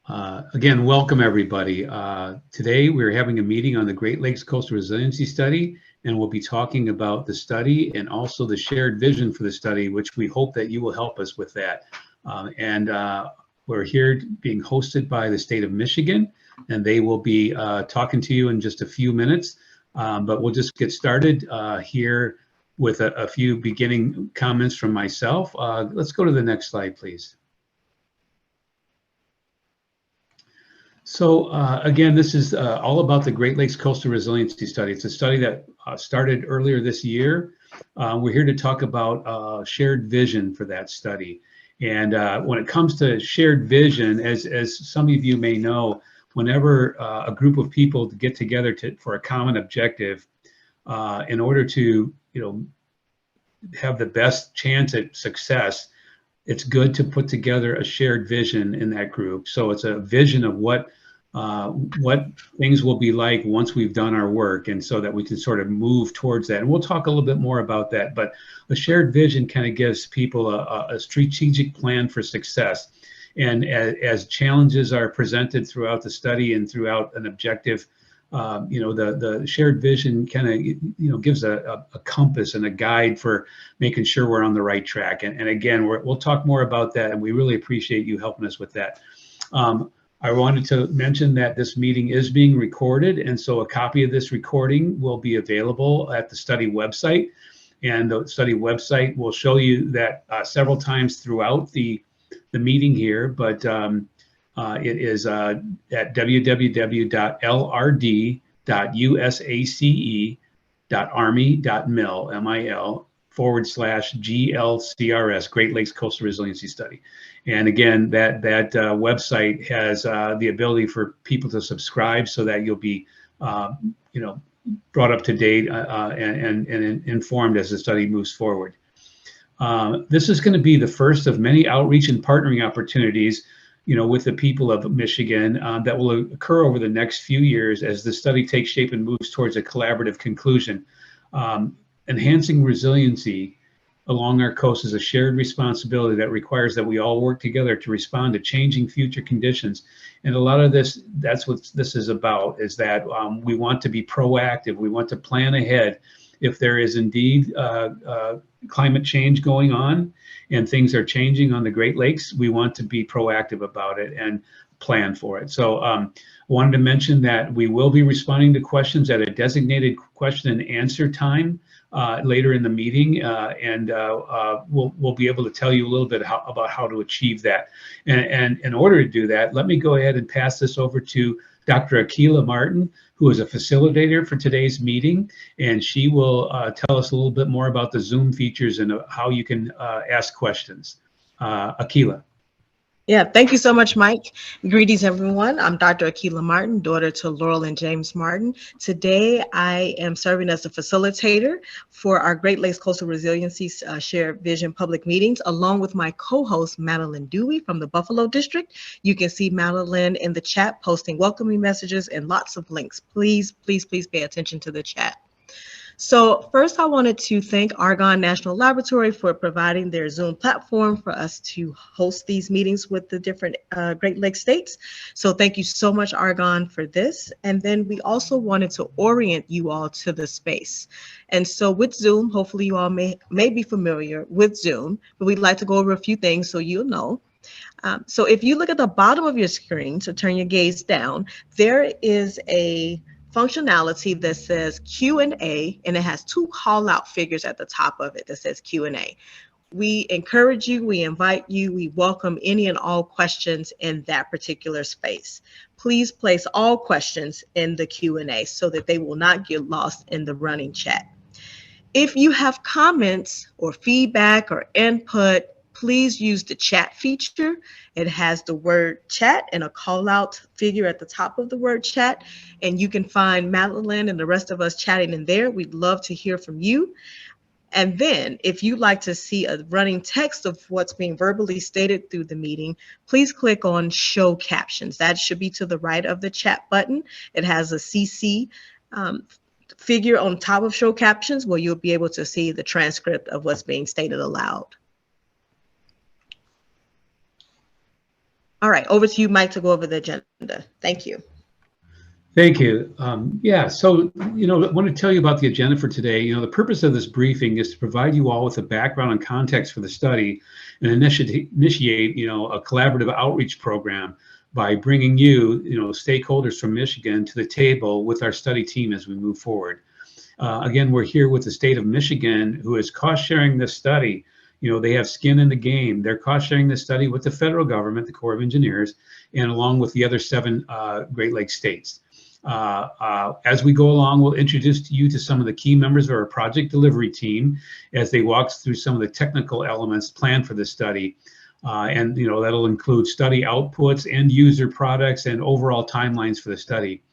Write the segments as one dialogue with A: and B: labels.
A: Again, welcome everybody. Today we're having a meeting on the Great Lakes Coastal Resiliency Study, and we'll be talking about the study and also the shared vision for the study, which we hope that you will help us with that. And we're here being hosted by the state of Michigan, and they will be talking to you in just a few minutes. But we'll just get started here with a few beginning comments from myself. Let's go to the next slide, please. So again, this is all about the Great Lakes Coastal Resiliency Study. It's a study that started earlier this year. We're here to talk about shared vision for that study. And when it comes to shared vision, as some of you may know, whenever a group of people get together for a common objective, in order to have the best chance at success, it's good to put together a shared vision in that group. So it's a vision of what things will be like once we've done our work, and so that we can sort of move towards that. And we'll talk a little bit more about that, but a shared vision kind of gives people a strategic plan for success. And as challenges are presented throughout the study and throughout an objective, the shared vision kind of gives a compass and a guide for making sure we're on the right track. And again, we'll talk more about that, and we really appreciate you helping us with that. I wanted to mention that this meeting is being recorded, and so a copy of this recording will be available at the study website. And the study website will show you that several times throughout the meeting here, but it is at www.lrd.usac.army.mil/GLCRS, Great Lakes Coastal Resiliency Study. And again, that website has the ability for people to subscribe so that you'll be brought up to date and informed as the study moves forward. This is going to be the first of many outreach and partnering opportunities with the people of Michigan that will occur over the next few years as the study takes shape and moves towards a collaborative conclusion. Enhancing resiliency along our coast is a shared responsibility that requires that we all work together to respond to changing future conditions. And a lot of that's what this is about, is that we want to be proactive. We want to plan ahead. If there is indeed climate change going on and things are changing on the Great Lakes, we want to be proactive about it and plan for it. So I wanted to mention that we will be responding to questions at a designated question and answer time later in the meeting, and we'll be able to tell you a little bit about how to achieve that. And in order to do that, let me go ahead and pass this over to Dr. Akila Martin, who is a facilitator for today's meeting, and she will tell us a little bit more about the Zoom features and how you can ask questions. Akila.
B: Yeah, thank you so much, Mike. Greetings, everyone. I'm Dr. Akila Martin, daughter to Laurel and James Martin. Today, I am serving as a facilitator for our Great Lakes Coastal Resiliency Shared Vision public meetings, along with my co-host, Madeline Dewey from the Buffalo District. You can see Madeline in the chat posting welcoming messages and lots of links. Please, please, please pay attention to the chat. So first, I wanted to thank Argonne National Laboratory for providing their Zoom platform for us to host these meetings with the different Great Lakes states. So thank you so much, Argonne, for this. And then we also wanted to orient you all to the space. And so with Zoom, hopefully you all may be familiar with Zoom, but we'd like to go over a few things so you'll know. So if you look at the bottom of your screen, so turn your gaze down, there is a functionality that says Q&A, and it has two call out figures at the top of it that says Q&A. We encourage you, we invite you, we welcome any and all questions in that particular space. Please place all questions in the Q&A so that they will not get lost in the running chat. If you have comments or feedback or input, please use the chat feature. It has the word chat and a call out figure at the top of the word chat. And you can find Madeline and the rest of us chatting in there. We'd love to hear from you. And then if you'd like to see a running text of what's being verbally stated through the meeting, please click on show captions. That should be to the right of the chat button. It has a CC figure on top of show captions where you'll be able to see the transcript of what's being stated aloud. All right, over to you, Mike, to go over the agenda. Thank you.
A: Thank you. Yeah, so, I want to tell you about the agenda for today. The purpose of this briefing is to provide you all with a background and context for the study and initiate, a collaborative outreach program by bringing you, stakeholders from Michigan to the table with our study team as we move forward. Again, we're here with the state of Michigan, who is cost sharing this study. They have skin in the game. They're cost sharing this study with the federal government, the Corps of Engineers, and along with the other 7 Great Lakes states. As we go along, we'll introduce you to some of the key members of our project delivery team as they walk through some of the technical elements planned for the study. And that'll include study outputs, end user products, and overall timelines for the study.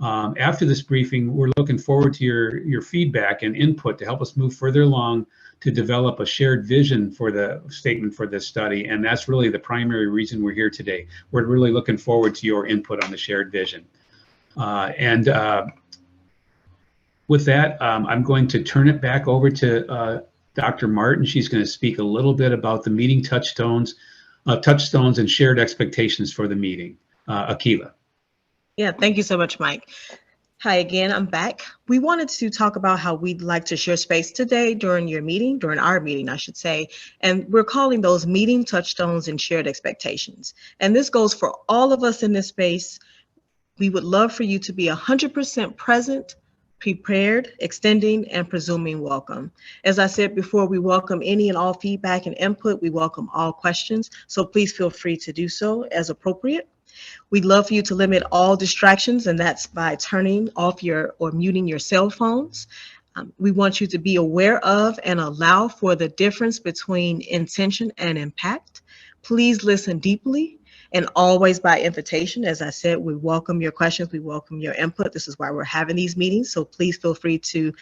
A: After this briefing, we're looking forward to your feedback and input to help us move further along to develop a shared vision for the statement for this study. And that's really the primary reason we're here today. We're really looking forward to your input on the shared vision. With that, I'm going to turn it back over to Dr. Martin. She's going to speak a little bit about the meeting touchstones and shared expectations for the meeting. Akilah.
B: Yeah, thank you so much, Mike. Hi again, I'm back. We wanted to talk about how we'd like to share space today during our meeting, I should say. And we're calling those meeting touchstones and shared expectations. And this goes for all of us in this space. We would love for you to be 100% present, prepared, extending, and presuming welcome. As I said before, we welcome any and all feedback and input. We welcome all questions. So please feel free to do so as appropriate. We'd love for you to limit all distractions, and that's by turning off or muting your cell phones. We want you to be aware of and allow for the difference between intention and impact. Please listen deeply and always by invitation. As I said, we welcome your questions. We welcome your input. This is why we're having these meetings. So please feel free to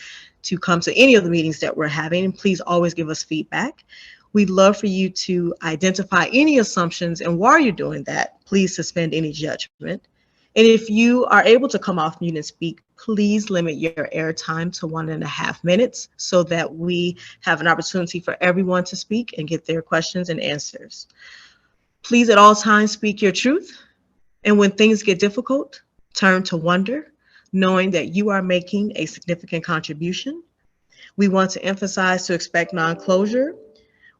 B: come to any of the meetings that we're having, and please always give us feedback. We'd love for you to identify any assumptions, and while you're doing that, please suspend any judgment. And if you are able to come off mute and speak, please limit your airtime to 1.5 minutes so that we have an opportunity for everyone to speak and get their questions and answers. Please at all times speak your truth. And when things get difficult, turn to wonder, knowing that you are making a significant contribution. We want to emphasize to expect non-closure.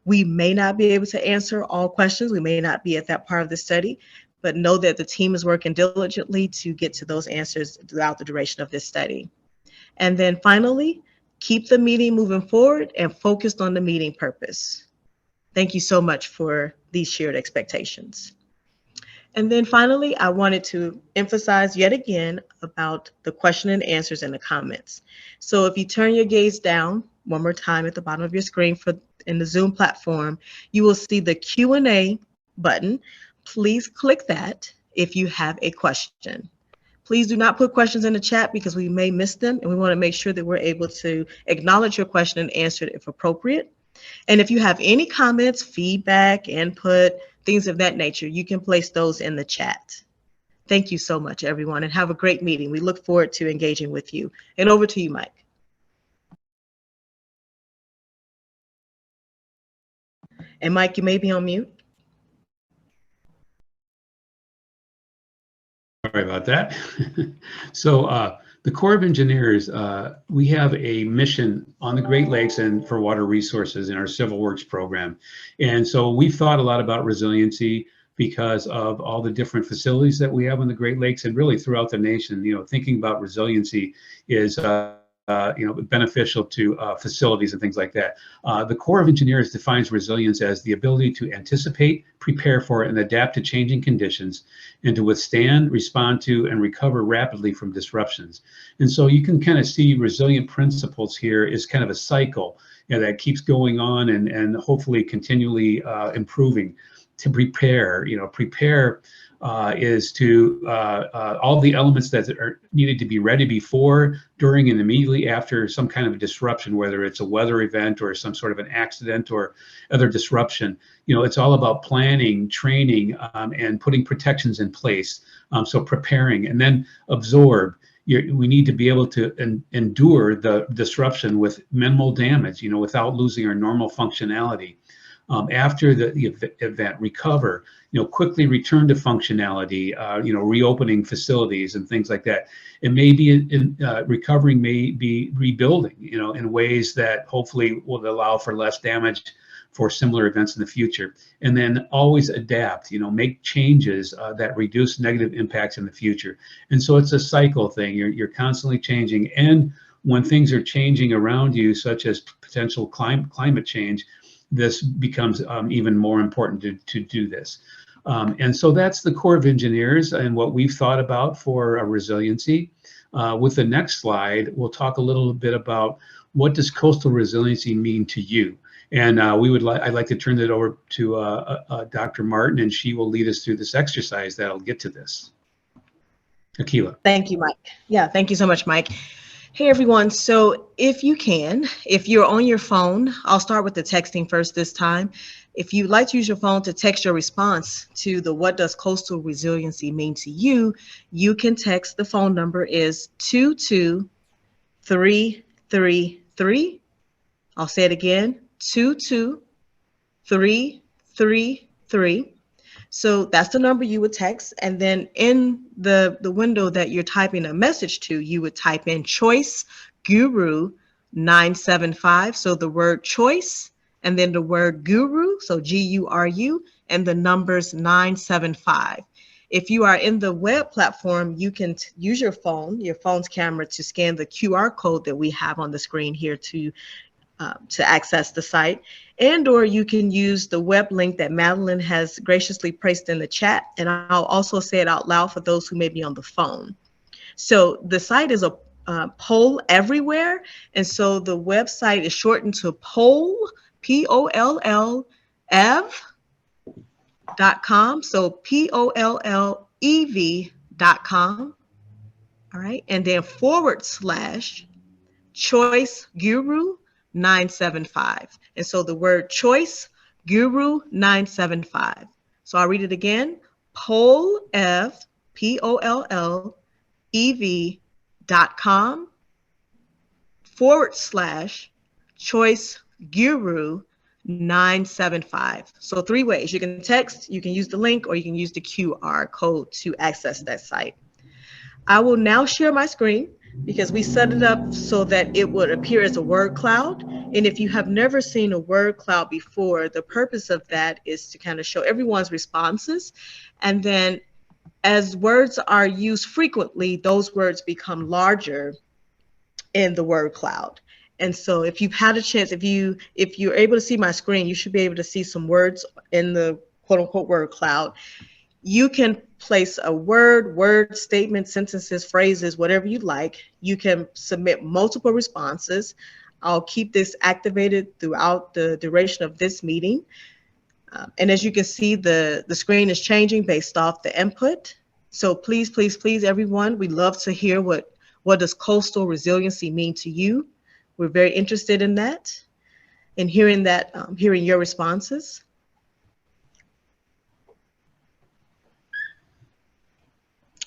B: We may not be able to answer all questions. We may not be at that part of the study, but know that the team is working diligently to get to those answers throughout the duration of this study. And then finally, keep the meeting moving forward and focused on the meeting purpose. Thank you so much for these shared expectations. And then finally, I wanted to emphasize yet again about the question and answers in the comments. So if you turn your gaze down one more time at the bottom of your screen in the Zoom platform, you will see the Q&A button. Please click that if you have a question. Please do not put questions in the chat because we may miss them, and we want to make sure that we're able to acknowledge your question and answer it if appropriate. And if you have any comments, feedback, input, things of that nature, you can place those in the chat. Thank you so much, everyone, and have a great meeting. We look forward to engaging with you. And over to you, Mike. And Mike, you may be on mute.
A: Sorry about that. So the Corps of Engineers, we have a mission on the Great Lakes and for water resources in our Civil Works program. And so we've thought a lot about resiliency because of all the different facilities that we have on the Great Lakes and really throughout the nation. Thinking about resiliency is beneficial to facilities and things like that. The Corps of Engineers defines resilience as the ability to anticipate, prepare for, and adapt to changing conditions, and to withstand, respond to, and recover rapidly from disruptions. And so you can kind of see resilient principles here is kind of a cycle that keeps going on and hopefully continually improving. To prepare, prepare is to all the elements that are needed to be ready before, during, and immediately after some kind of a disruption, whether it's a weather event or some sort of an accident or other disruption. It's all about planning, training, and putting protections in place. So preparing, and then absorb. We need to be able to endure the disruption with minimal damage, without losing our normal functionality. after the event, recover, quickly return to functionality, reopening facilities and things like that. It may be recovering, may be rebuilding, in ways that hopefully will allow for less damage for similar events in the future. And then always adapt, make changes that reduce negative impacts in the future. And so it's a cycle thing. You're constantly changing. And when things are changing around you, such as potential climate change, this becomes even more important to do this. And so that's the Corps of Engineers and what we've thought about for resiliency. With the next slide, we'll talk a little bit about what does coastal resiliency mean to you. And I'd like to turn it over to Dr. Martin, and she will lead us through this exercise that'll get to this. Akilah.
B: Thank you, Mike. Yeah, thank you so much, Mike. Hey, everyone. So if you're on your phone, I'll start with the texting first this time. If you'd like to use your phone to text your response to the what does coastal resiliency mean to you, you can text. The phone number is 22333. I'll say it again, 22333. So that's the number you would text. And then in the window that you're typing a message to, you would type in Choice Guru 975. So the word choice and then the word guru, so GURU, and the numbers 975. If you are in the web platform, you can use your phone's camera to scan the QR code that we have on the screen here to access the site, or you can use the web link that Madeline has graciously placed in the chat, and I'll also say it out loud for those who may be on the phone. So the site is a poll everywhere, and so the website is shortened to poll, POLLEV.com, so POLLEV.com, all right, and then / Choice Guru 975. And so the word Choice Guru 975. So I'll read it again. POLLEV, POLLEV.com / Choice Guru 975. So 3 ways. You can text, you can use the link, or you can use the QR code to access that site. I will now share my screen because we set it up so that it would appear as a word cloud. And if you have never seen a word cloud before, the purpose of that is to kind of show everyone's responses. And then as words are used frequently, those words become larger in the word cloud. And so if you've had a chance, if you're able to see my screen, you should be able to see some words in the quote unquote word cloud. You can place a word, statement, sentences, phrases, whatever you like. You can submit multiple responses. I'll keep this activated throughout the duration of this meeting. And as you can see, the screen is changing based off the input. So please, please, please, everyone, we'd love to hear what does coastal resiliency mean to you. We're very interested in that and hearing your responses.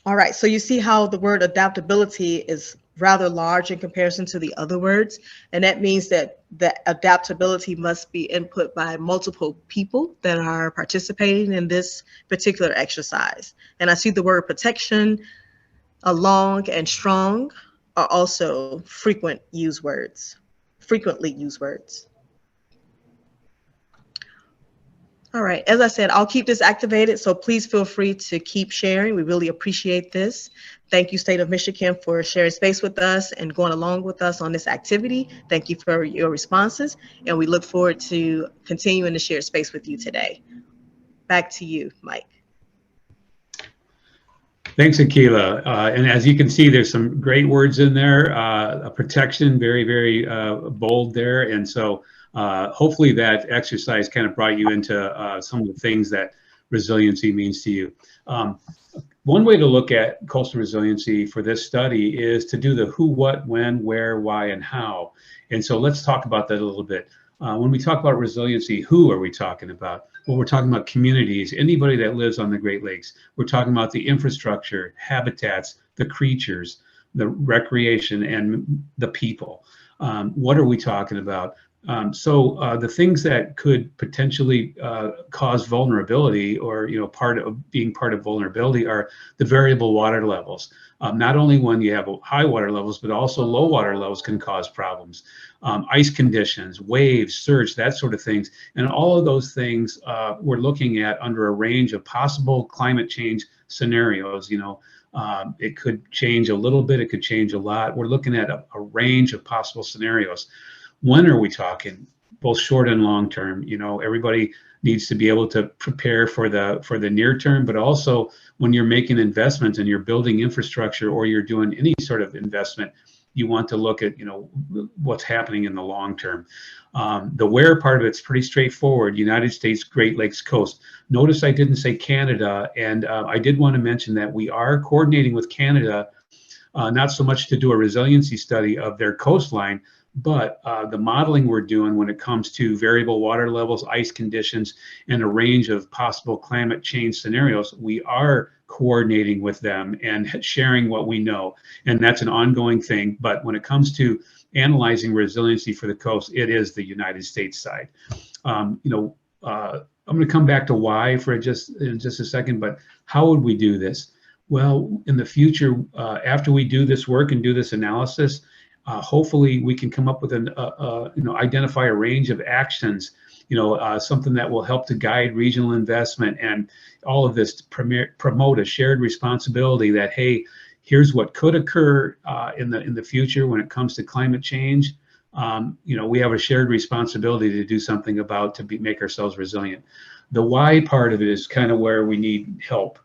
B: All right, so you see how the word adaptability is rather large in comparison to the other words, and that means that the adaptability must be input by multiple people that are participating in this particular exercise. And I see the word protection, along, and strong are also frequently used words. All right, as I said, I'll keep this activated, so please feel free to keep sharing. We really appreciate this. Thank you, State of Michigan, for sharing space with us and going along with us on this activity. Thank you for your responses, and we look forward to continuing to share space with you today. Back to you, Mike.
A: Thanks, Akilah. And as you can see, there's some great words in there. Protection, very, very bold there. And so hopefully that exercise kind of brought you into some of the things that resiliency means to you. One way to look at coastal resiliency for this study is to do the who, what, when, where, why, and how. And so let's talk about that a little bit. When we talk about resiliency, who are we talking about? Well, we're talking about communities, anybody that lives on the Great Lakes. We're talking about the infrastructure, habitats, the creatures, the recreation, and the people. What are we talking about? The things that could potentially cause vulnerability, or part of being part of vulnerability, are the variable water levels. Not only when you have high water levels, but also low water levels can cause problems. Ice conditions, waves, surge, that sort of things. And all of those things we're looking at under a range of possible climate change scenarios. It could change a little bit, it could change a lot. We're looking at a range of possible scenarios. When are we talking? Both short and long term. Everybody needs to be able to prepare for the near term, but also when you're making investments and you're building infrastructure, or you're doing any sort of investment, you want to look at what's happening in the long term. The where part of it's pretty straightforward. United States Great Lakes coast. Notice I didn't say Canada, and I did want to mention that we are coordinating with Canada, not so much to do a resiliency study of their coastline, but the modeling we're doing when it comes to variable water levels, ice conditions, and a range of possible climate change scenarios, we are coordinating with them and sharing what we know. And that's an ongoing thing. But when it comes to analyzing resiliency for the coast, it is the United States side. I'm going to come back to why in just a second, but how would we do this? Well, in the future, after we do this work and do this analysis, hopefully we can come up with identify a range of actions, something that will help to guide regional investment, and all of this to promote a shared responsibility that, hey, here's what could occur in the future when it comes to climate change. We have a shared responsibility to do something make ourselves resilient. The why part of it is kind of where we need help.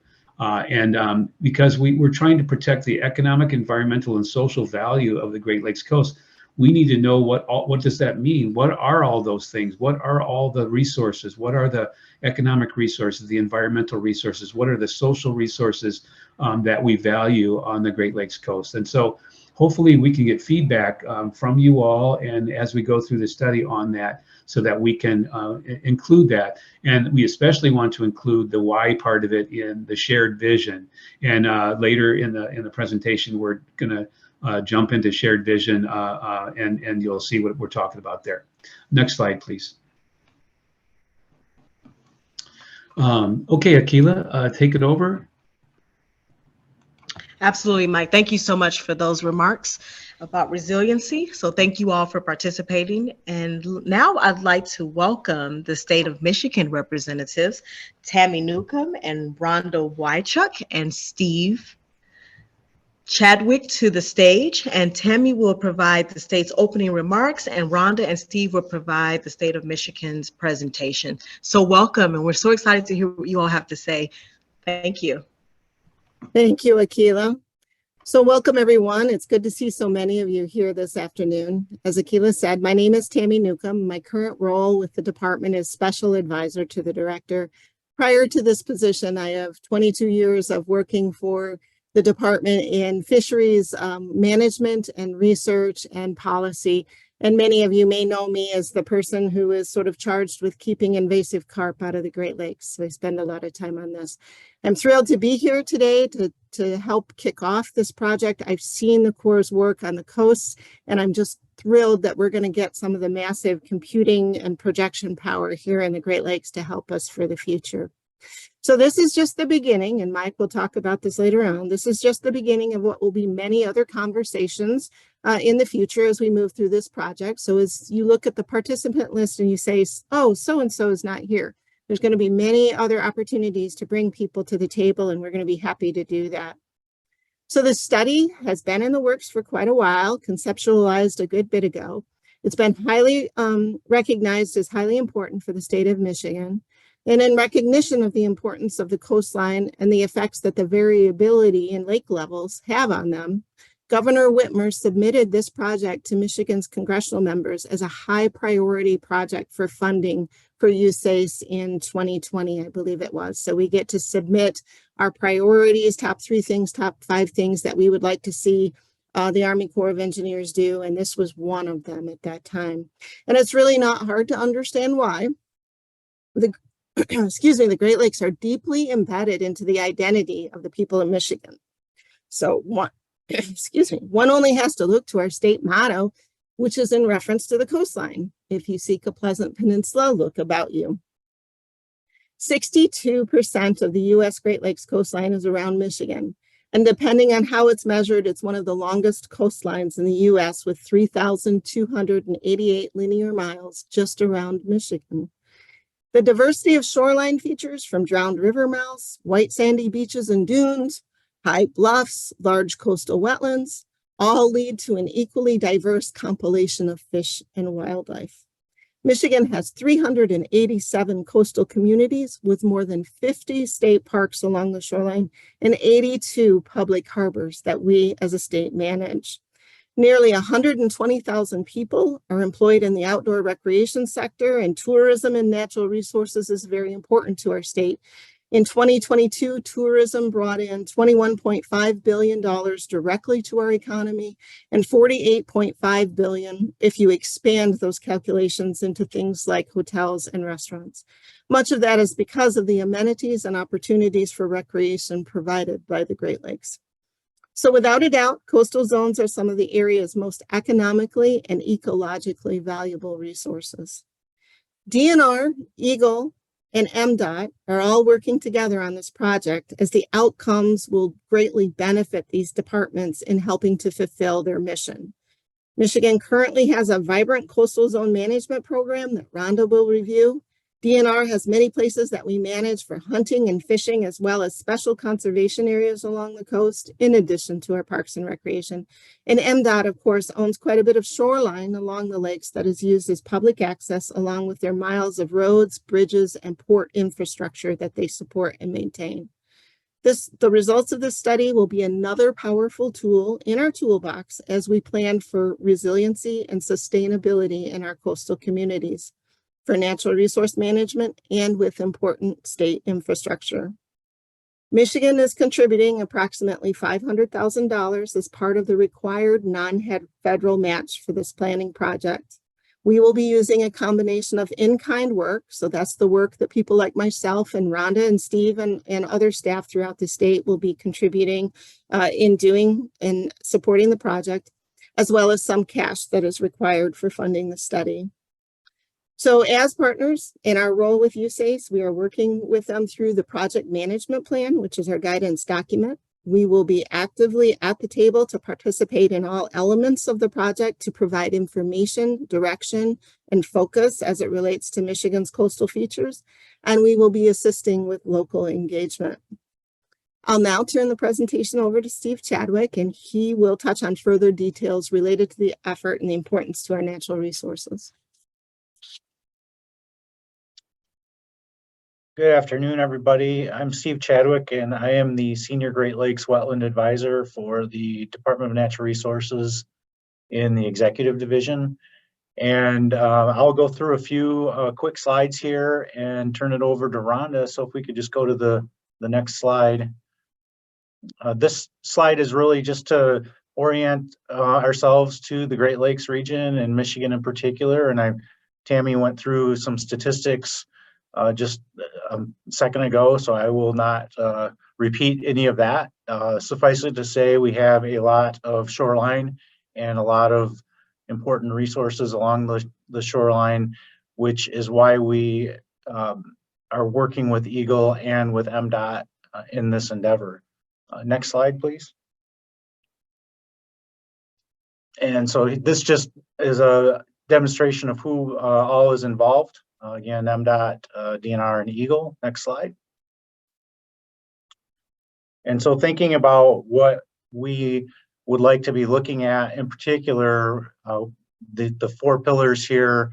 A: Because we're trying to protect the economic, environmental, and social value of the Great Lakes coast, we need to know what does that mean? What are all those things? What are all the resources? What are the economic resources, the environmental resources? What are the social resources that we value on the Great Lakes coast? And so hopefully we can get feedback from you all, and as we go through the study on that, so that we can include that. And we especially want to include the why part of it in the shared vision. And later in the presentation, we're going to jump into shared vision, and you'll see what we're talking about there. Next slide, please. Okay, Akila, take it over.
B: Absolutely, Mike. Thank you so much for those remarks about resiliency. So thank you all for participating. And now I'd like to welcome the state of Michigan representatives, Tammy Newcomb and Rhonda Wychuk and Steve Chadwick, to the stage. And Tammy will provide the state's opening remarks, and Rhonda and Steve will provide the state of Michigan's presentation. So welcome, and we're so excited to hear what you all have to say. Thank you.
C: Thank you, Akila. So welcome, everyone. It's good to see so many of you here this afternoon. As Akila said, my name is Tammy Newcomb. My current role with the department is Special Advisor to the Director. Prior to this position, I have 22 years of working for the department in fisheries management and research and policy. And many of you may know me as the person who is sort of charged with keeping invasive carp out of the Great Lakes. So I spend a lot of time on this. I'm thrilled to be here today to help kick off this project. I've seen the Corps' work on the coasts, and I'm just thrilled that we're going to get some of the massive computing and projection power here in the Great Lakes to help us for the future. So this is just the beginning, and Mike will talk about this later on. This is just the beginning of what will be many other conversations in the future as we move through this project. So as you look at the participant list and you say, oh, so-and-so is not here, there's going to be many other opportunities to bring people to the table, and we're going to be happy to do that. So the study has been in the works for quite a while, conceptualized a good bit ago. It's been highly recognized as highly important for the state of Michigan. And in recognition of the importance of the coastline and the effects that the variability in lake levels have on them, Governor Whitmer submitted this project to Michigan's congressional members as a high priority project for funding for USACE in 2020, I believe it was. So we get to submit our priorities, top 3 things, top 5 things that we would like to see the Army Corps of Engineers do. And this was one of them at that time. And it's really not hard to understand why. The Great Lakes are deeply embedded into the identity of the people of Michigan. So one only has to look to our state motto, which is in reference to the coastline. If you seek a pleasant peninsula, look about you. 62% of the U.S. Great Lakes coastline is around Michigan. And depending on how it's measured, it's one of the longest coastlines in the U.S. with 3,288 linear miles just around Michigan. The diversity of shoreline features, from drowned river mouths, white sandy beaches and dunes, high bluffs, large coastal wetlands, all lead to an equally diverse compilation of fish and wildlife. Michigan has 387 coastal communities with more than 50 state parks along the shoreline and 82 public harbors that we as a state manage. Nearly 120,000 people are employed in the outdoor recreation sector, and tourism and natural resources is very important to our state. In 2022, tourism brought in $21.5 billion directly to our economy and $48.5 billion if you expand those calculations into things like hotels and restaurants. Much of that is because of the amenities and opportunities for recreation provided by the Great Lakes. So without a doubt, coastal zones are some of the area's most economically and ecologically valuable resources. DNR, Eagle, and MDOT are all working together on this project, as the outcomes will greatly benefit these departments in helping to fulfill their mission. Michigan currently has a vibrant coastal zone management program that Rhonda will review. DNR has many places that we manage for hunting and fishing, as well as special conservation areas along the coast, in addition to our parks and recreation. And MDOT, of course, owns quite a bit of shoreline along the lakes that is used as public access, along with their miles of roads, bridges, and port infrastructure that they support and maintain. The results of this study will be another powerful tool in our toolbox as we plan for resiliency and sustainability in our coastal communities, for natural resource management, and with important state infrastructure. Michigan is contributing approximately $500,000 as part of the required non-federal match for this planning project. We will be using a combination of in-kind work, so that's the work that people like myself and Rhonda and Steve and other staff throughout the state will be contributing in doing and supporting the project, as well as some cash that is required for funding the study. So as partners in our role with USACE, we are working with them through the project management plan, which is our guidance document. We will be actively at the table to participate in all elements of the project to provide information, direction, and focus as it relates to Michigan's coastal features, and we will be assisting with local engagement. I'll now turn the presentation over to Steve Chadwick, and he will touch on further details related to the effort and the importance to our natural resources.
D: Good afternoon, everybody. I'm Steve Chadwick, and I am the Senior Great Lakes Wetland Advisor for the Department of Natural Resources in the Executive Division. And I'll go through a few quick slides here and turn it over to Rhonda. So if we could just go to the next slide. This slide is really just to orient ourselves to the Great Lakes region and Michigan in particular. And Tammy went through some statistics just a second ago, so I will not repeat any of that. Suffice it to say, we have a lot of shoreline and a lot of important resources along the shoreline, which is why we are working with Eagle and with MDOT in this endeavor. Next slide, please. And so this just is a demonstration of who all is involved. Again, MDOT, DNR, and Eagle. Next slide. And so thinking about what we would like to be looking at, in particular, the four pillars here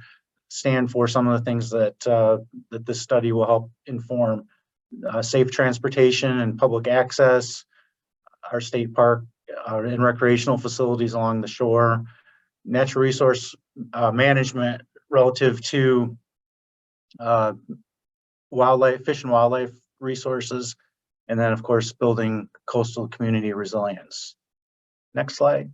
D: stand for some of the things that, that this study will help inform. Safe transportation and public access, our state park and recreational facilities along the shore, natural resource management relative to wildlife, fish and wildlife resources, and then of course building coastal community resilience. Next slide.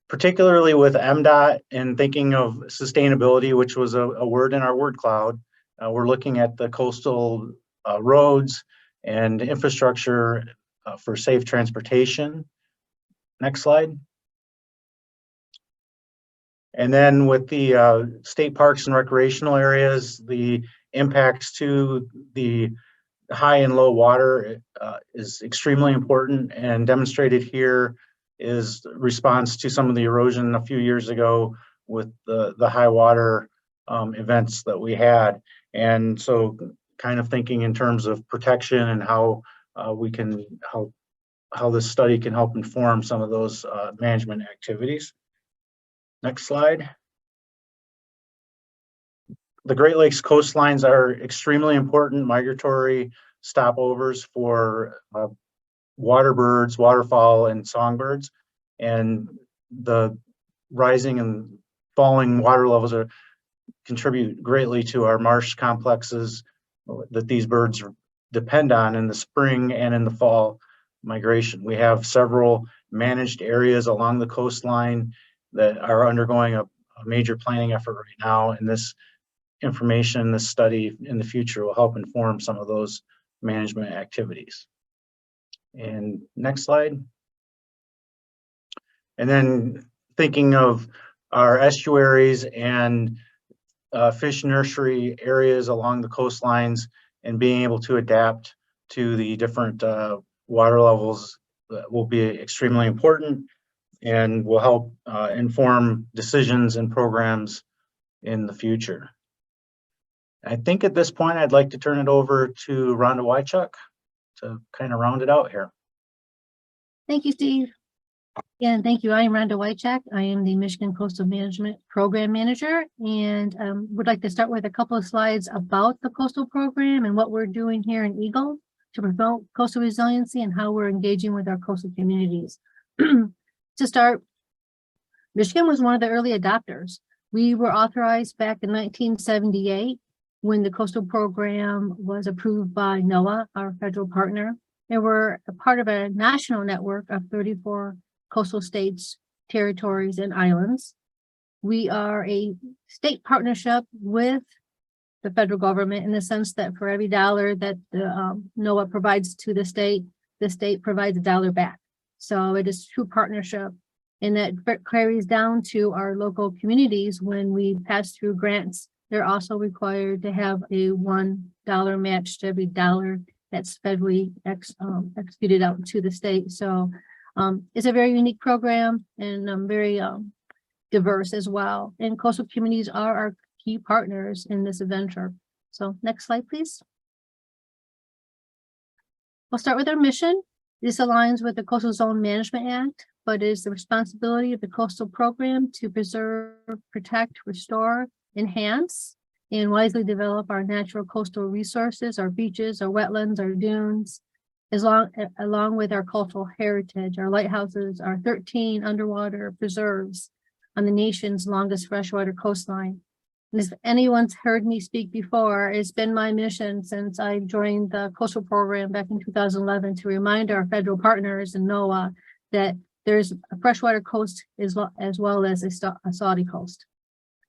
D: Particularly with MDOT and thinking of sustainability, which was a word in our word cloud, we're looking at the coastal roads and infrastructure for safe transportation. Next slide. And then with the state parks and recreational areas, the impacts to the high and low water is extremely important, and demonstrated here is response to some of the erosion a few years ago with the high water events that we had. And so kind of thinking in terms of protection and how we can help, how this study can help inform some of those management activities. Next slide. The Great Lakes coastlines are extremely important migratory stopovers for water birds, waterfowl, and songbirds. And the rising and falling water levels contribute greatly to our marsh complexes that these birds depend on in the spring and in the fall migration. We have several managed areas along the coastline that are undergoing a major planning effort right now, and this information, this study in the future will help inform some of those management activities. And next slide. And then thinking of our estuaries and fish nursery areas along the coastlines and being able to adapt to the different water levels will be extremely important and will help inform decisions and programs in the future. I think at this point, I'd like to turn it over to Rhonda Wychuk to kind of round it out here.
E: Thank you, Steve. And thank you. I am Rhonda Wychuk. I am the Michigan Coastal Management Program Manager, and would like to start with a couple of slides about the coastal program and what we're doing here in Eagle to promote coastal resiliency and how we're engaging with our coastal communities. To start, Michigan was one of the early adopters. We were authorized back in 1978 when the coastal program was approved by NOAA, our federal partner, and we're a part of a national network of 34 coastal states, territories, and islands. We are a state partnership with the federal government in the sense that for every dollar that the NOAA provides to the state provides $1 back. So it is true partnership, and that carries down to our local communities. When we pass through grants, they're also required to have a $1 match to every dollar that's federally executed out to the state. So it's a very unique program and very diverse as well. And coastal communities are our key partners in this adventure. So next slide, please. We'll start with our mission. This aligns with the Coastal Zone Management Act, but it is the responsibility of the coastal program to preserve, protect, restore, enhance, and wisely develop our natural coastal resources, our beaches, our wetlands, our dunes, along with our cultural heritage, our lighthouses, our 13 underwater preserves on the nation's longest freshwater coastline. And if anyone's heard me speak before, it's been my mission since I joined the coastal program back in 2011 to remind our federal partners in NOAA that there's a freshwater coast as well as a salty coast.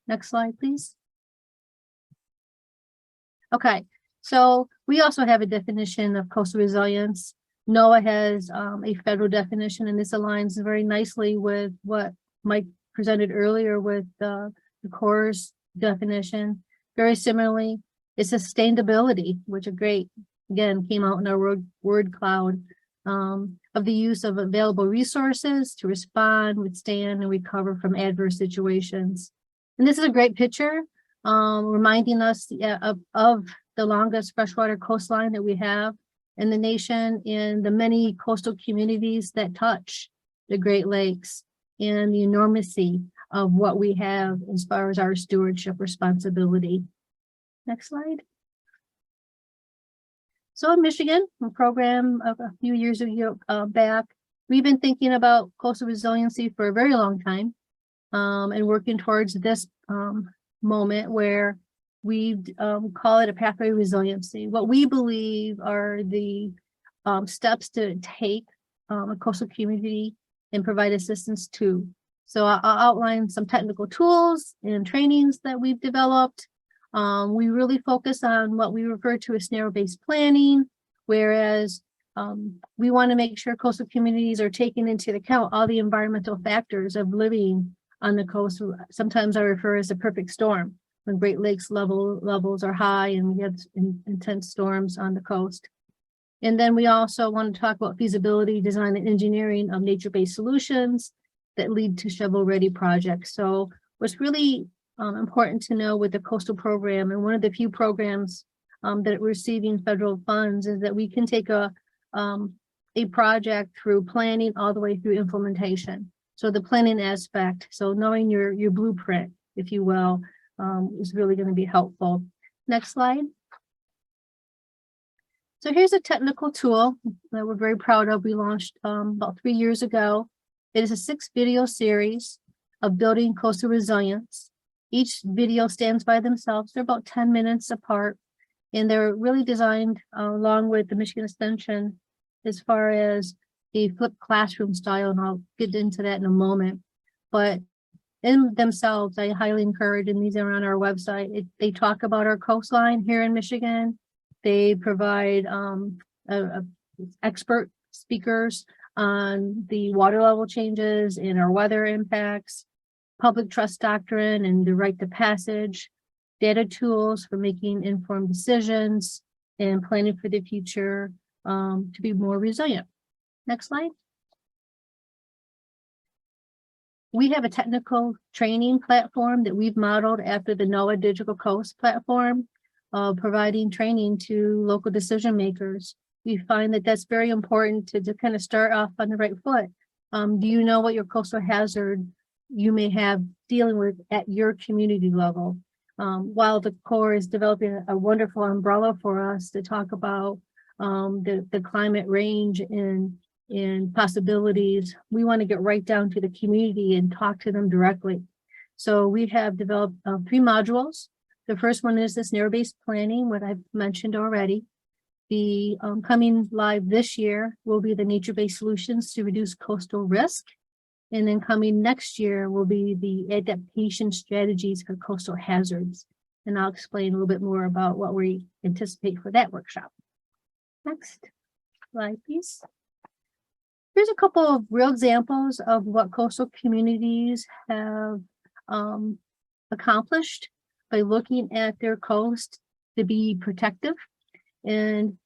E: Next slide, please. Okay, so we also have a definition of coastal resilience. NOAA has a federal definition, and this aligns very nicely with what Mike presented earlier with the Corps' definition. Very similarly, it's sustainability, which again came out in our word cloud, of the use of available resources to respond, withstand, and recover from adverse situations. And this is a great picture, reminding us of the longest freshwater coastline that we have in the nation and the many coastal communities that touch the Great Lakes and the enormity of what we have as far as our stewardship responsibility. Next slide. So in Michigan, a program of a few years back, we've been thinking about coastal resiliency for a very long time, and working towards this moment where we call it a pathway resiliency. What we believe are the steps to take a coastal community and provide assistance to. So I'll outline some technical tools and trainings that we've developed. We really focus on what we refer to as scenario-based planning, whereas we want to make sure coastal communities are taking into account all the environmental factors of living on the coast. Sometimes I refer as a perfect storm, when Great Lakes levels are high and we have intense storms on the coast. And then we also want to talk about feasibility, design, and engineering of nature-based solutions that lead to shovel-ready projects. So what's really important to know with the coastal program, and one of the few programs that are receiving federal funds, is that we can take a project through planning all the way through implementation. So the planning aspect, so knowing your blueprint, if you will, is really going to be helpful. Next slide. So here's a technical tool that we're very proud of. We launched about 3 years ago. It is a 6-video series of building coastal resilience. Each video stands by themselves. They're about 10 minutes apart, and they're really designed along with the Michigan Extension as far as a flipped classroom style, and I'll get into that in a moment. But in themselves, I highly encourage, and these are on our website, they talk about our coastline here in Michigan. They provide expert speakers on the water level changes and our weather impacts, public trust doctrine and the right to passage, data tools for making informed decisions, and planning for the future to be more resilient. Next slide. We have a technical training platform that we've modeled after the NOAA Digital Coast platform, providing training to local decision makers. We find that that's very important to kind of start off on the right foot. Do you know what your coastal hazard you may have dealing with at your community level? While the Corps is developing a wonderful umbrella for us to talk about the climate range and possibilities, we want to get right down to the community and talk to them directly. So we have developed 3 modules. The first one is this narrow-based planning, what I've mentioned already. The coming live this year will be the nature-based solutions to reduce coastal risk. And then coming next year will be the adaptation strategies for coastal hazards. And I'll explain a little bit more about what we anticipate for that workshop. Next slide, please. Here's a couple of real examples of what coastal communities have accomplished by looking at their coast to be protective and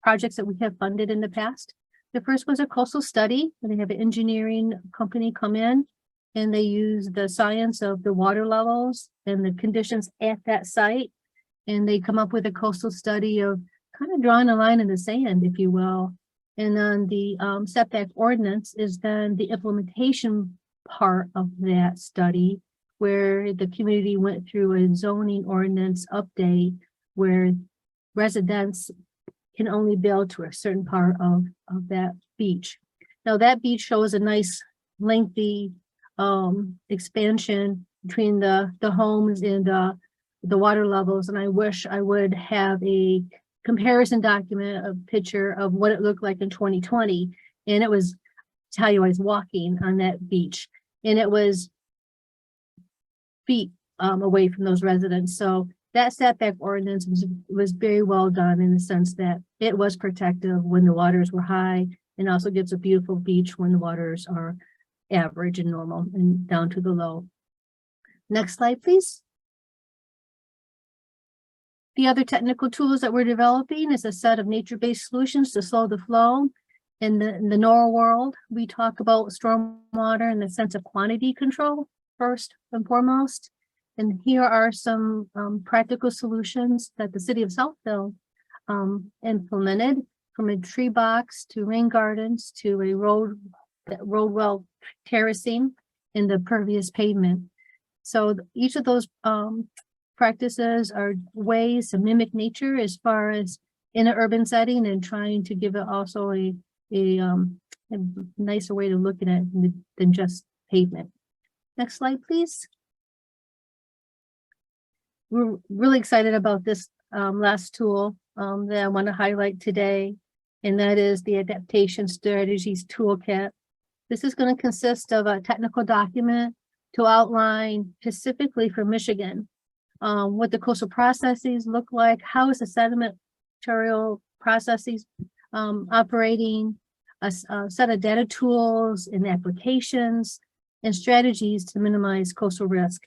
E: projects that we have funded in the past. The first was a coastal study, where they have an engineering company come in and they use the science of the water levels and the conditions at that site. And they come up with a coastal study of kind of drawing a line in the sand, if you will. And then the setback ordinance is then the implementation part of that study, where the community went through a zoning ordinance update where residents can only build to a certain part of that beach. Now that beach shows a nice lengthy expansion between the homes and the water levels. And I wish I would have a comparison document, a picture of what it looked like in 2020. And it was, tell you, I was walking on that beach and it was feet away from those residents. So that setback ordinance was very well done in the sense that it was protective when the waters were high, and also gives a beautiful beach when the waters are average and normal and down to the low. Next slide, please. The other technical tools that we're developing is a set of nature-based solutions to slow the flow. In the NOAA world, we talk about stormwater in the sense of quantity control first and foremost. And here are some practical solutions that the city of Southfield implemented, from a tree box to rain gardens to a road well terracing in the pervious pavement. So each of those practices are ways to mimic nature as far as in an urban setting, and trying to give it also a nicer way to look at it than just pavement. Next slide, please. We're really excited about this last tool that I want to highlight today, and that is the Adaptation Strategies Toolkit. This is going to consist of a technical document to outline specifically for Michigan what the coastal processes look like, how is the sediment material processes operating, a set of data tools and applications and strategies to minimize coastal risk.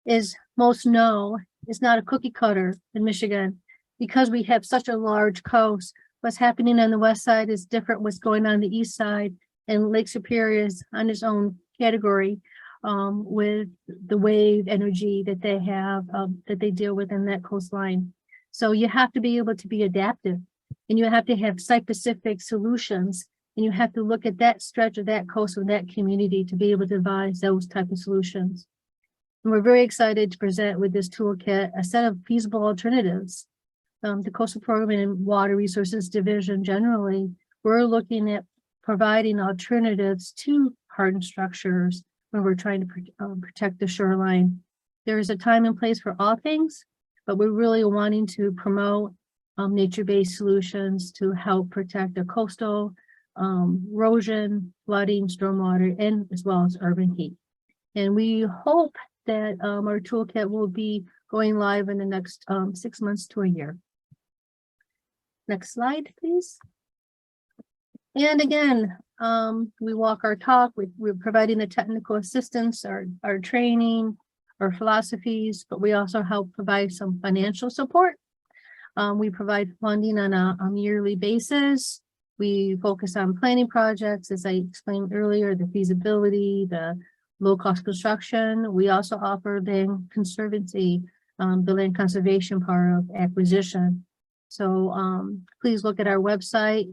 E: As most know, it's not a cookie cutter in Michigan. Because we have such a large coast, what's happening on the west side is different what's going on the east side, and Lake Superior is on its own category with the wave energy that they have, that they deal with in that coastline. So you have to be able to be adaptive, and you have to have site-specific solutions, and you have to look at that stretch of that coast of that community to be able to devise those type of solutions. And we're very excited to present with this toolkit a set of feasible alternatives. The Coastal Program and Water Resources Division generally, we're looking at providing alternatives to hardened structures when we're trying to protect the shoreline. There is a time and place for all things, but we're really wanting to promote nature-based solutions to help protect the coastal erosion, flooding, stormwater, and as well as urban heat. And we hope that our toolkit will be going live in the next 6 months to a year. Next slide, please. And again, we walk our talk. We're providing the technical assistance, our training, our philosophies, but we also help provide some financial support. We provide funding on a yearly basis. We focus on planning projects, as I explained earlier, the feasibility, the low-cost construction. We also offer the conservancy, the land conservation part of acquisition. So please look at our website,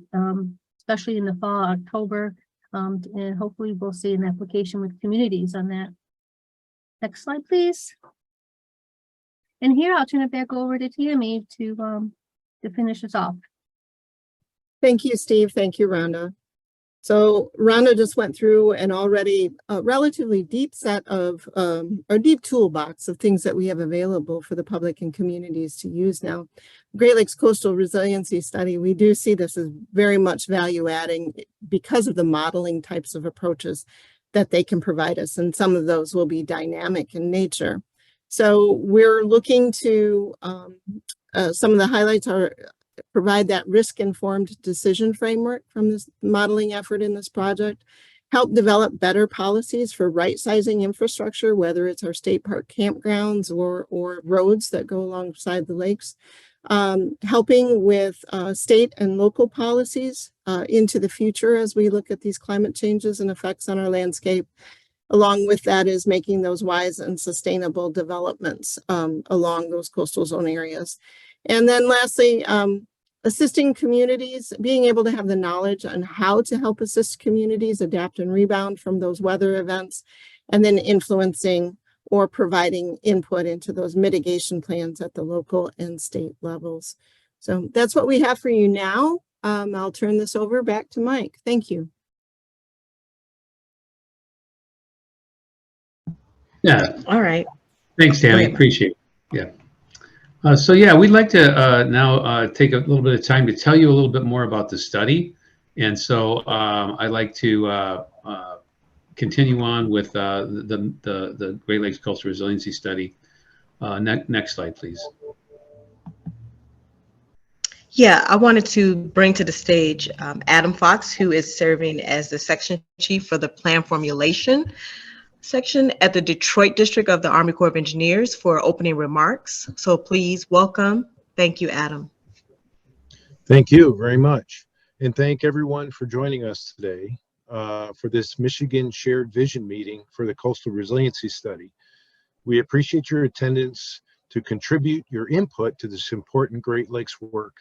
E: especially in the fall, October, and hopefully we'll see an application with communities on that. Next slide, please. And here I'll turn it back over to Tammy to finish us off.
C: Thank you, Steve. Thank you, Rhonda. So Rhonda just went through an already relatively deep set of, or deep toolbox of things that we have available for the public and communities to use now. Great Lakes Coastal Resiliency Study, we do see this as very much value adding because of the modeling types of approaches that they can provide us. And some of those will be dynamic in nature. So we're looking to, some of the highlights are provide that risk-informed decision framework from this modeling effort in this project, help develop better policies for right-sizing infrastructure, whether it's our state park campgrounds or roads that go alongside the lakes, helping with state and local policies into the future as we look at these climate changes and effects on our landscape. Along with that is making those wise and sustainable developments along those coastal zone areas. And then lastly, assisting communities, being able to have the knowledge on how to help assist communities adapt and rebound from those weather events, and then influencing or providing input into those mitigation plans at the local and state levels. So that's what we have for you now. I'll turn this over back to Mike. Thank you.
A: Yeah.
B: All right.
A: Thanks, Tammy. Appreciate it. Yeah. So yeah, we'd like to now take a little bit of time to tell you a little bit more about the study. And so I'd like to continue on with the Great Lakes Coastal Resiliency Study. Next slide, please.
B: Yeah, I wanted to bring to the stage Adam Fox, who is serving as the section chief for the plan formulation section at the Detroit District of the Army Corps of Engineers for opening remarks. So please welcome. Thank you, Adam.
F: Thank you very much. And thank everyone for joining us today for this Michigan Shared Vision meeting for the Coastal Resiliency Study. We appreciate your attendance to contribute your input to this important Great Lakes work.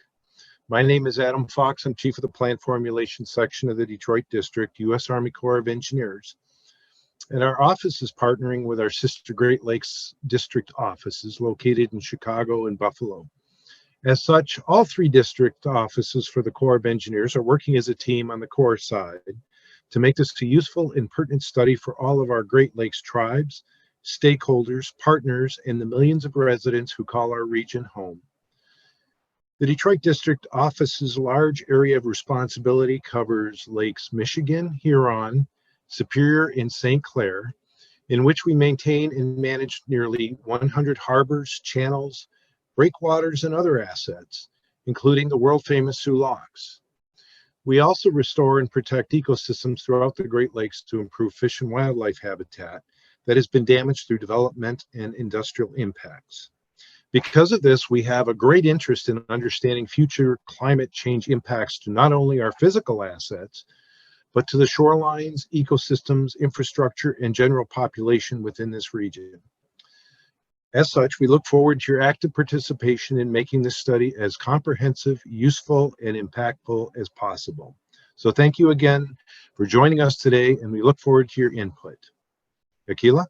F: My name is Adam Fox. I'm chief of the plan formulation section of the Detroit District, U.S. Army Corps of Engineers. And our office is partnering with our sister Great Lakes District offices located in Chicago and Buffalo. As such, all three district offices for the Corps of Engineers are working as a team on the Corps side to make this a useful and pertinent study for all of our Great Lakes tribes, stakeholders, partners, and the millions of residents who call our region home. The Detroit District Office's large area of responsibility covers Lakes Michigan, Huron, Superior, and St. Clair, in which we maintain and manage nearly 100 harbors, channels, breakwaters, and other assets, including the world-famous Soo Locks. We also restore and protect ecosystems throughout the Great Lakes to improve fish and wildlife habitat that has been damaged through development and industrial impacts. Because of this, we have a great interest in understanding future climate change impacts to not only our physical assets, but to the shorelines, ecosystems, infrastructure, and general population within this region. As such, we look forward to your active participation in making this study as comprehensive, useful, and impactful as possible. So thank you again for joining us today, and we look forward to your input. Akila?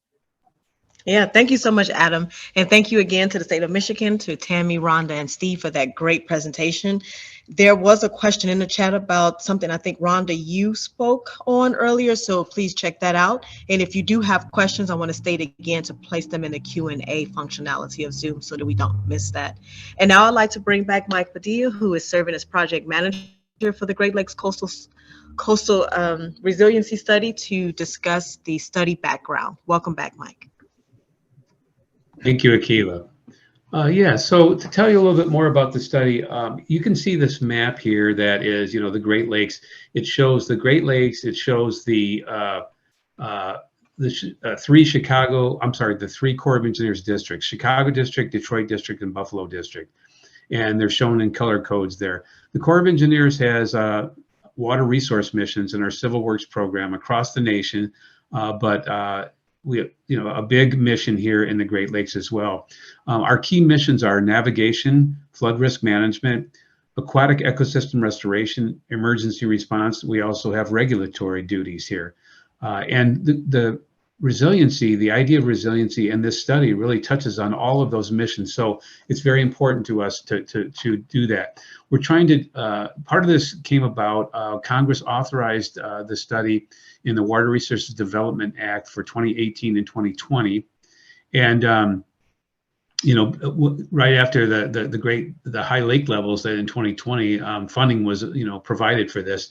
B: Yeah, thank you so much, Adam. And thank you again to the state of Michigan, to Tammy, Rhonda, and Steve for that great presentation. There was a question in the chat about something I think, Rhonda, you spoke on earlier, so please check that out. And if you do have questions, I want to state again to place them in the Q&A functionality of Zoom so that we don't miss that. And now I'd like to bring back Mike Padilla, who is serving as project manager for the Great Lakes Coastal Resiliency Study, to discuss the study background. Welcome back, Mike.
A: Thank you, Akila. Yeah, so to tell you a little bit more about the study, you can see this map here that is, the Great Lakes. It shows the Great Lakes. It shows the three Corps of Engineers districts: Chicago District, Detroit District, and Buffalo District. And they're shown in color codes there. The Corps of Engineers has water resource missions in our Civil Works program across the nation, but we have, a big mission here in the Great Lakes as well. Our key missions are navigation, flood risk management, aquatic ecosystem restoration, emergency response. We also have regulatory duties here. And the resiliency, the idea of resiliency in this study really touches on all of those missions. So it's very important to us to do that. We're trying to, part of this came about, Congress authorized the study in the Water Resources Development Act for 2018 and 2020. And, right after the high lake levels that in 2020, funding was, provided for this.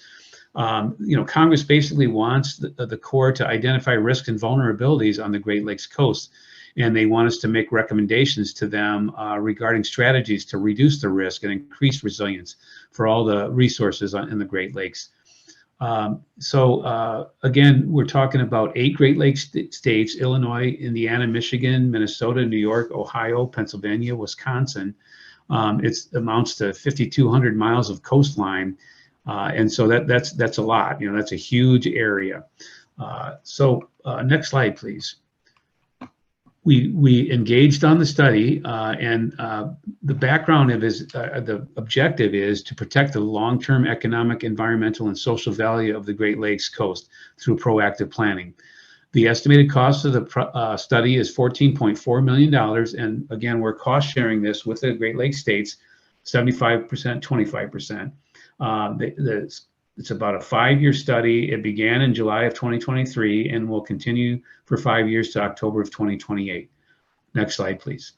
A: Congress basically wants the Corps to identify risks and vulnerabilities on the Great Lakes coast, and they want us to make recommendations to them regarding strategies to reduce the risk and increase resilience for all the resources in the Great Lakes. Again, we're talking about 8 Great Lakes states: Illinois, Indiana, Michigan, Minnesota, New York, Ohio, Pennsylvania, Wisconsin. It amounts to 5,200 miles of coastline. And so that's a lot, that's a huge area. Next slide, please. We engaged on the study, and the background of the objective is to protect the long-term economic, environmental, and social value of the Great Lakes coast through proactive planning. The estimated cost of the study is $14.4 million. And again, we're cost sharing this with the Great Lakes states, 75%, 25%. It's about a 5-year study. It began in July of 2023 and will continue for 5 years to October of 2028. Next slide, please.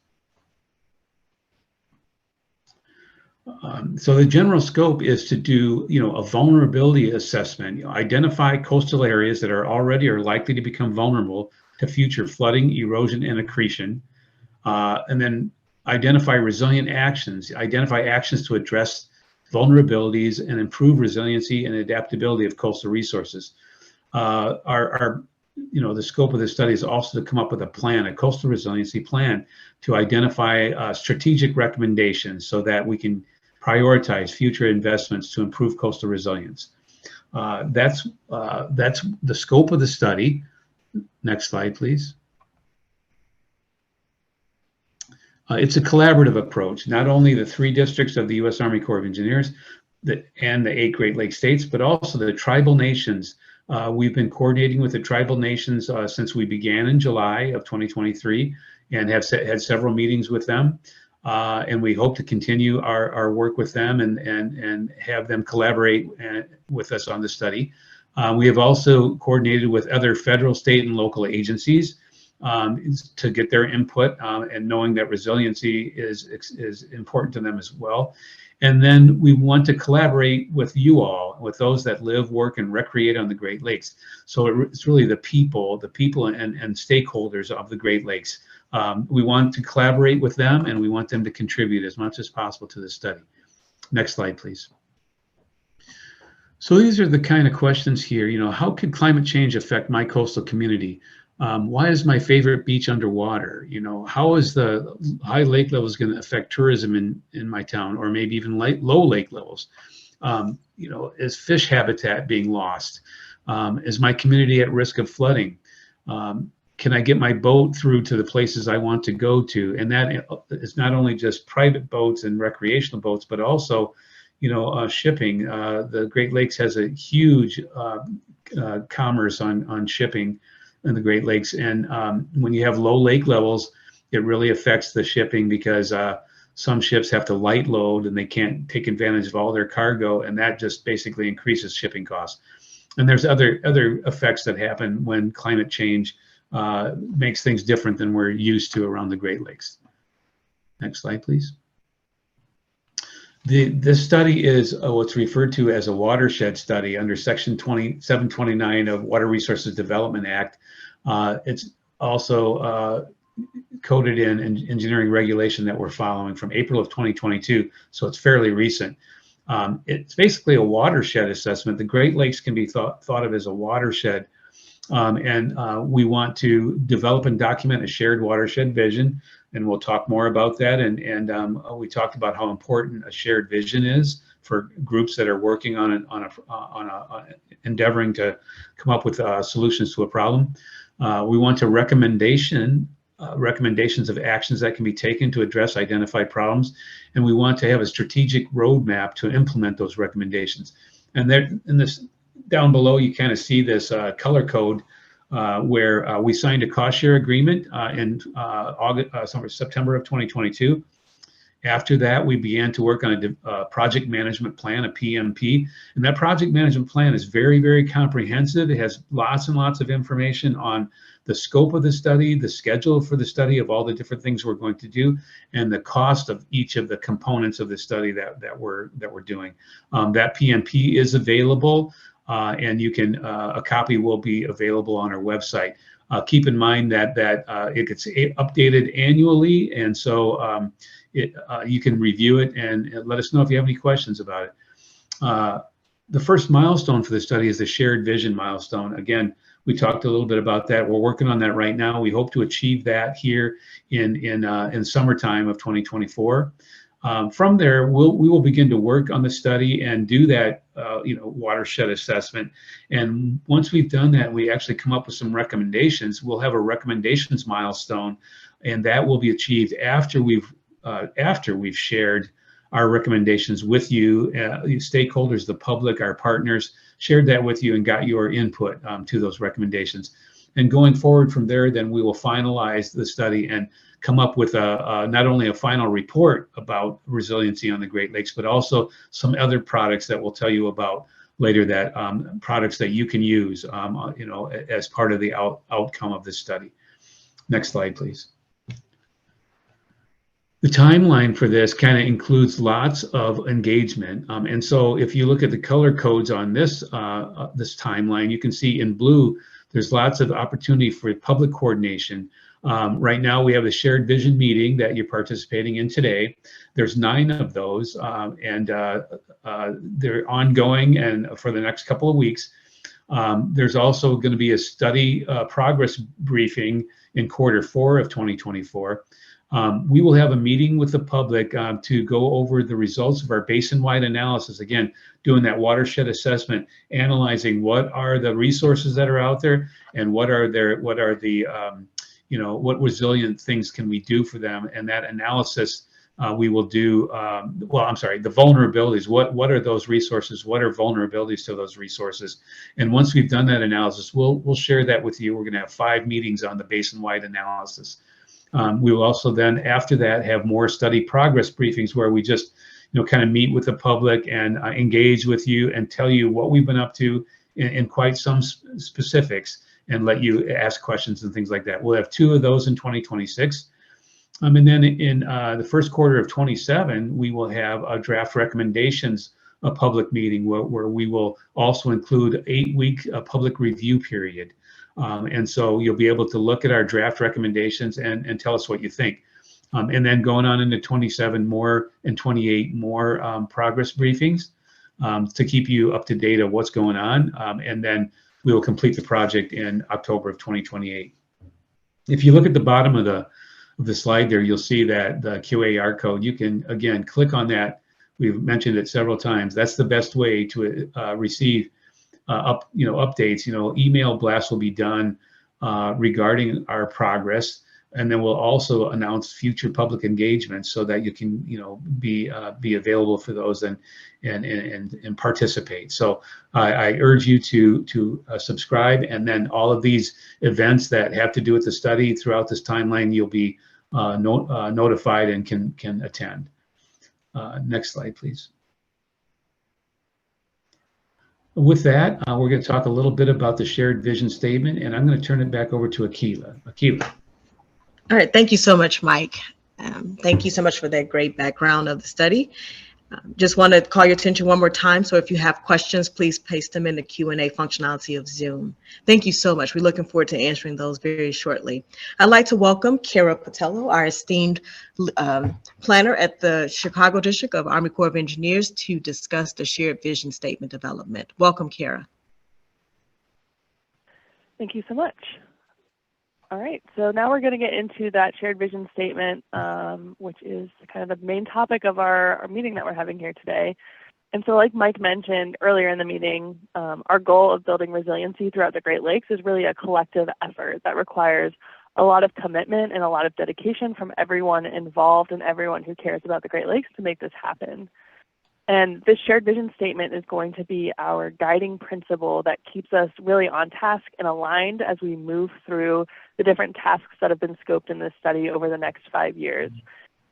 A: So the general scope is to do, a vulnerability assessment, identify coastal areas that are already or likely to become vulnerable to future flooding, erosion, and accretion, and then identify resilient actions, identify actions to address vulnerabilities and improve resiliency and adaptability of coastal resources. The scope of this study is also to come up with a plan, a coastal resiliency plan, to identify strategic recommendations so that we can prioritize future investments to improve coastal resilience. That's the scope of the study. Next slide, please. It's a collaborative approach, not only the 3 districts of the U.S. Army Corps of Engineers and the 8 Great Lakes states, but also the tribal nations. We've been coordinating with the tribal nations since we began in July of 2023 and have had several meetings with them. And we hope to continue our work with them and have them collaborate with us on the study. We have also coordinated with other federal, state, and local agencies to get their input, and knowing that resiliency is important to them as well. And then we want to collaborate with you all, with those that live, work, and recreate on the Great Lakes. So it's really the people and stakeholders of the Great Lakes. We want to collaborate with them, and we want them to contribute as much as possible to the study. Next slide, please. So these are the kind of questions here. How could climate change affect my coastal community? Why is my favorite beach underwater? How is the high lake levels going to affect tourism in my town, or maybe even low lake levels? Is fish habitat being lost? Is my community at risk of flooding? Can I get my boat through to the places I want to go to? And that is not only just private boats and recreational boats, but also, shipping. The Great Lakes has a huge commerce on shipping in the Great Lakes. And when you have low lake levels, it really affects the shipping because some ships have to light load and they can't take advantage of all their cargo, and that just basically increases shipping costs. And there's other effects that happen when climate change makes things different than we're used to around the Great Lakes. Next slide, please. This study is what's referred to as a watershed study under Section 729 of Water Resources Development Act. It's also coded in engineering regulation that we're following from April of 2022, so it's fairly recent. It's basically a watershed assessment. The Great Lakes can be thought of as a watershed, and we want to develop and document a shared watershed vision, and we'll talk more about that. And we talked about how important a shared vision is for groups that are working on endeavoring to come up with solutions to a problem. We want to recommendations of actions that can be taken to address identified problems, and we want to have a strategic roadmap to implement those recommendations. And there, in this down below, you kind of see this color code where we signed a cost share agreement in September of 2022. After that, we began to work on a project management plan, a PMP, and that project management plan is very, very comprehensive. It has lots and lots of information on the scope of the study, the schedule for the study of all the different things we're going to do, and the cost of each of the components of the study that we're doing. That PMP is available, and you can a copy will be available on our website. Keep in mind that it gets updated annually, and so you can review it and let us know if you have any questions about it. The first milestone for the study is the shared vision milestone. Again, we talked a little bit about that. We're working on that right now. We hope to achieve that here in summertime of 2024. From there, we will begin to work on the study and do that watershed assessment. And once we've done that, we actually come up with some recommendations. We'll have a recommendations milestone, and that will be achieved after we've shared our recommendations with you, stakeholders, the public, our partners, shared that with you and got your input to those recommendations. And going forward from there, then we will finalize the study and come up with not only a final report about resiliency on the Great Lakes, but also some other products that we'll tell you about later, that products that you can use as part of the outcome of this study. Next slide, please. The timeline for this kind of includes lots of engagement. And so if you look at the color codes on this timeline, you can see in blue, there's lots of opportunity for public coordination. Right now, we have a shared vision meeting that you're participating in today. There's 9 of those, and they're ongoing and for the next couple of weeks. There's also going to be a study progress briefing in Q4 of 2024. We will have a meeting with the public to go over the results of our basin-wide analysis. Again, doing that watershed assessment, analyzing what are the resources that are out there and what resilient things can we do for them. And that analysis we will do, the vulnerabilities. What are those resources? What are vulnerabilities to those resources? And once we've done that analysis, we'll share that with you. We're going to have 5 meetings on the basin-wide analysis. We will also then, after that, have more study progress briefings where we just, kind of meet with the public and engage with you and tell you what we've been up to in quite some specifics, and let you ask questions and things like that. We'll have 2 of those in 2026. And then in the first quarter of 27, we will have a draft recommendations, a public meeting where we will also include an 8-week public review period. And so you'll be able to look at our draft recommendations and tell us what you think. And then going on into 27 more and 28 more progress briefings. to keep you up to date of what's going on. And then we will complete the project in October of 2028. If you look at the bottom of the slide there, you'll see that the QAR code, you can, again, click on that. We've mentioned it several times. That's the best way to receive updates. Email blasts will be done regarding our progress, and then we'll also announce future public engagements so that you can be available for those and participate. So I urge you to subscribe, and then all of these events that have to do with the study throughout this timeline, you'll be notified and can attend. Next slide, please. With that, we're going to talk a little bit about the shared vision statement, and I'm going to turn it back over to Akila. Akila.
B: All right, thank you so much, Mike. Thank you so much for that great background of the study. Just want to call your attention one more time. So if you have questions, please paste them in the Q&A functionality of Zoom. Thank you so much. We're looking forward to answering those very shortly. I'd like to welcome Kara Patello, our esteemed planner at the Chicago District of Army Corps of Engineers, to discuss the shared vision statement development. Welcome, Kara.
G: Thank you so much. All right, so now we're going to get into that shared vision statement, which is kind of the main topic of our meeting that we're having here today. And so like Mike mentioned earlier in the meeting, our goal of building resiliency throughout the Great Lakes is really a collective effort that requires a lot of commitment and a lot of dedication from everyone involved and everyone who cares about the Great Lakes to make this happen. And this shared vision statement is going to be our guiding principle that keeps us really on task and aligned as we move through the different tasks that have been scoped in this study over the next 5 years.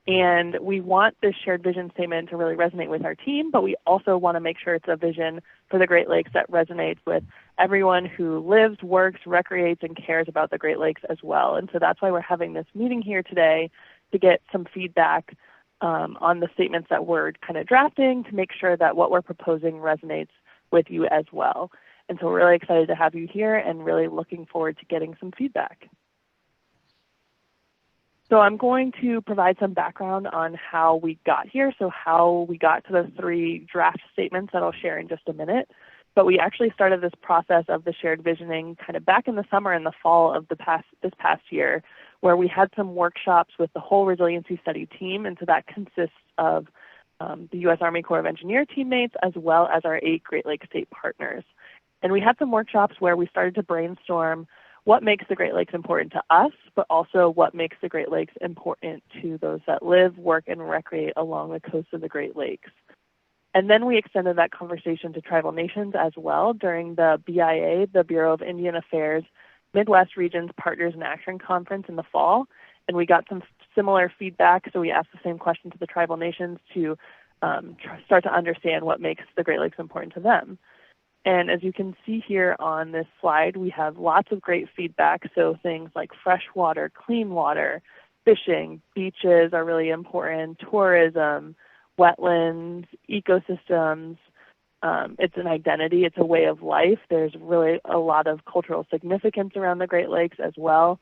G: And we want this shared vision statement to really resonate with our team, but we also want to make sure it's a vision for the Great Lakes that resonates with everyone who lives, works, recreates, and cares about the Great Lakes as well. And so that's why we're having this meeting here today, to get some feedback on the statements that we're kind of drafting, to make sure that what we're proposing resonates with you as well. And so we're really excited to have you here and really looking forward to getting some feedback. So I'm going to provide some background on how we got here, so how we got to the 3 draft statements that I'll share in just a minute. But we actually started this process of the shared visioning kind of back in the summer and the fall of this past year, where we had some workshops with the whole resiliency study team. And so that consists of the U.S. Army Corps of Engineer teammates, as well as our 8 Great Lakes state partners. And we had some workshops where we started to brainstorm what makes the Great Lakes important to us, but also what makes the Great Lakes important to those that live, work, and recreate along the coast of the Great Lakes. And then we extended that conversation to tribal nations as well during the BIA, the Bureau of Indian Affairs, Midwest Regions Partners in Action Conference in the fall. And we got some similar feedback, so we asked the same question to the tribal nations to start to understand what makes the Great Lakes important to them. And as you can see here on this slide, we have lots of great feedback. So things like fresh water, clean water, fishing, beaches are really important, tourism, wetlands, ecosystems. It's an identity, it's a way of life. There's really a lot of cultural significance around the Great Lakes as well.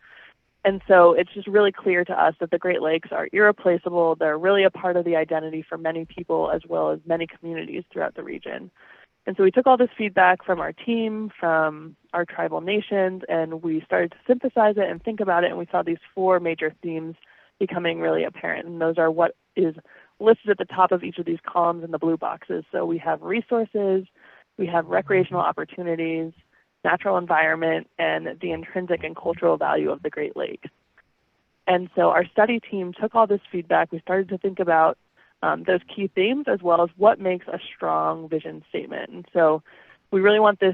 G: And so it's just really clear to us that the Great Lakes are irreplaceable. They're really a part of the identity for many people, as well as many communities throughout the region. And so we took all this feedback from our team, from our tribal nations, and we started to synthesize it and think about it, and we saw these 4 major themes becoming really apparent. And those are what is listed at the top of each of these columns in the blue boxes. So we have resources, we have recreational opportunities, natural environment, and the intrinsic and cultural value of the Great Lakes. And so our study team took all this feedback. We started to think about those key themes, as well as what makes a strong vision statement. And so we really want the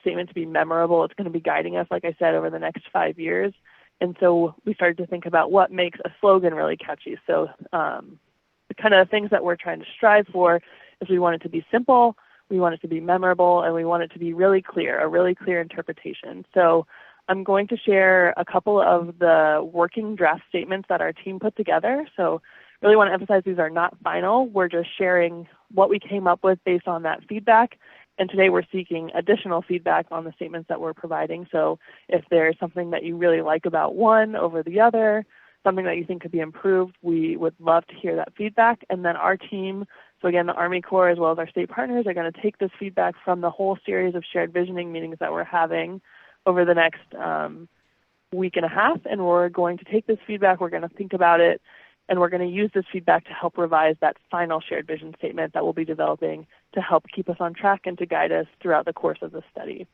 G: statement to be memorable. It's going to be guiding us, like I said, over the next 5 years. And so we started to think about what makes a slogan really catchy. So the kind of things that we're trying to strive for is we want it to be simple, we want it to be memorable, and we want it to be really clear, a really clear interpretation. So I'm going to share a couple of the working draft statements that our team put together. So really want to emphasize these are not final. We're just sharing what we came up with based on that feedback. And today we're seeking additional feedback on the statements that we're providing. So if there's something that you really like about one over the other, something that you think could be improved, we would love to hear that feedback. And then our team So again, the Army Corps as well as our state partners are going to take this feedback from the whole series of shared visioning meetings that we're having over the next week and a half, and we're going to take this feedback, we're going to think about it, and we're going to use this feedback to help revise that final shared vision statement that we'll be developing to help keep us on track and to guide us throughout the course of the study.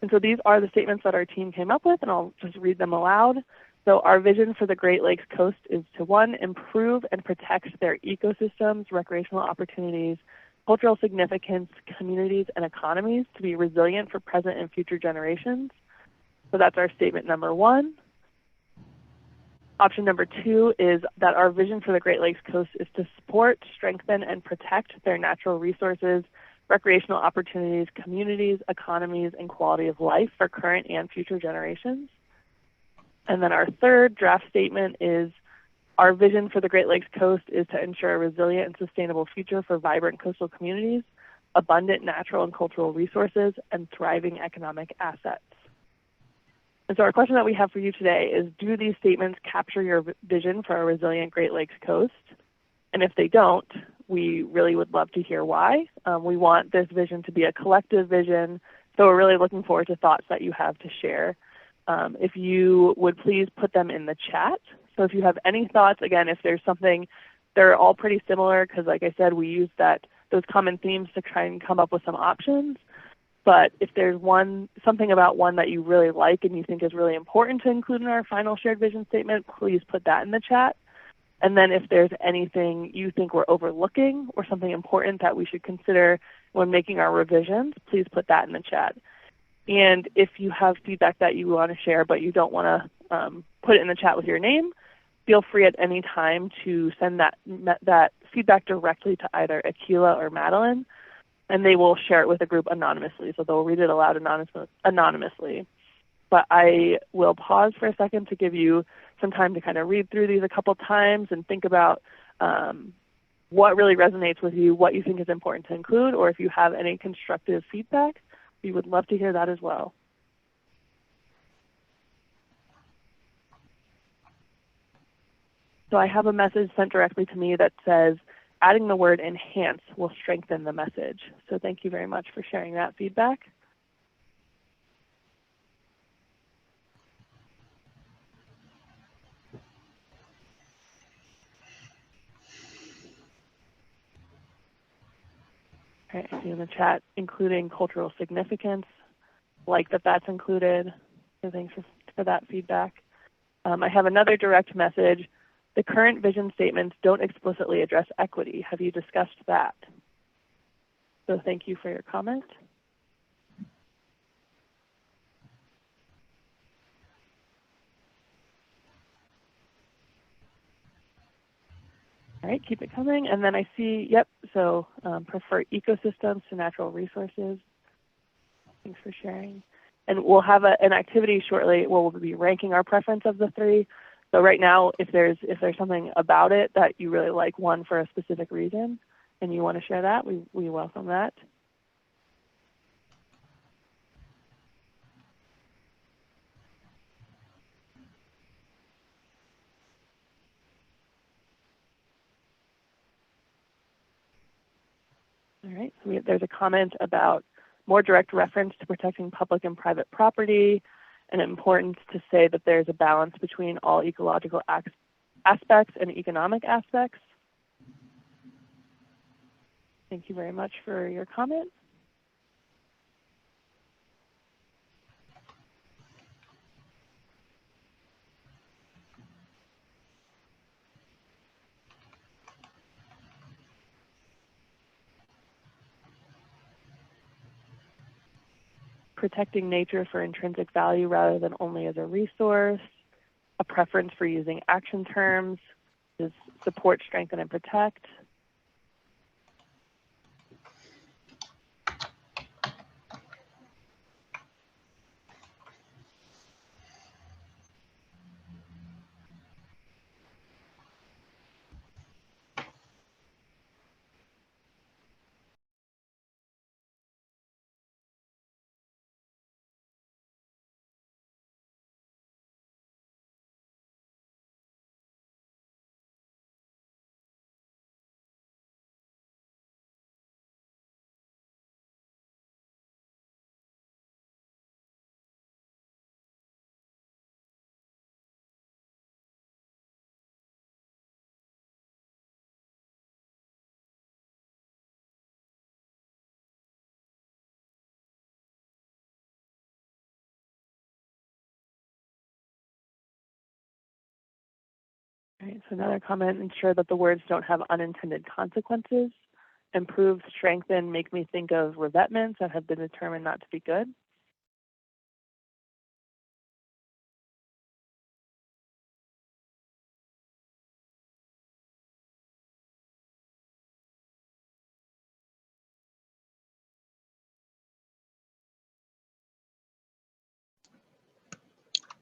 G: And so these are the statements that our team came up with, and I'll just read them aloud. So our vision for the Great Lakes coast is to, 1, improve and protect their ecosystems, recreational opportunities, cultural significance, communities, and economies to be resilient for present and future generations. So that's our statement number 1. Option number 2 is that our vision for the Great Lakes coast is to support, strengthen, and protect their natural resources, recreational opportunities, communities, economies, and quality of life for current and future generations. And then our third draft statement is our vision for the Great Lakes coast is to ensure a resilient and sustainable future for vibrant coastal communities, abundant natural and cultural resources, and thriving economic assets. And so our question that we have for you today is, do these statements capture your vision for a resilient Great Lakes coast? And if they don't, we really would love to hear why. We want this vision to be a collective vision, so we're really looking forward to thoughts that you have to share. If you would please put them in the chat. So if you have any thoughts, again, if there's something, they're all pretty similar because like I said, we use those common themes to try and come up with some options. But if there's something about one that you really like and you think is really important to include in our final shared vision statement, please put that in the chat. And then if there's anything you think we're overlooking or something important that we should consider when making our revisions, please put that in the chat. And if you have feedback that you want to share but you don't want to put it in the chat with your name, feel free at any time to send that feedback directly to either Akila or Madeline, and they will share it with the group anonymously. So they'll read it aloud anonymously. But I will pause for a second to give you some time to kind of read through these a couple times and think about what really resonates with you, what you think is important to include, or if you have any constructive feedback, we would love to hear that as well. So I have a message sent directly to me that says, adding the word enhance will strengthen the message. So thank you very much for sharing that feedback. All right, I see in the chat, including cultural significance, like that's included. So thanks for that feedback. I have another direct message. The current vision statements don't explicitly address equity. Have you discussed that? So thank you for your comment. All right, keep it coming. And then I see, yep, so prefer ecosystems to natural resources. Thanks for sharing. And we'll have an activity shortly where we'll be ranking our preference of the 3. So right now, if there's something about it that you really like, one for a specific reason, and you want to share that, we welcome that. All right, so there's a comment about more direct reference to protecting public and private property, and importance to say that there's a balance between all ecological aspects and economic aspects. Thank you very much for your comment. Protecting nature for intrinsic value rather than only as a resource, a preference for using action terms, is support, strengthen, and protect. All right, so another comment, ensure that the words don't have unintended consequences. Improve, strengthen, make me think of revetments that have been determined not to be good.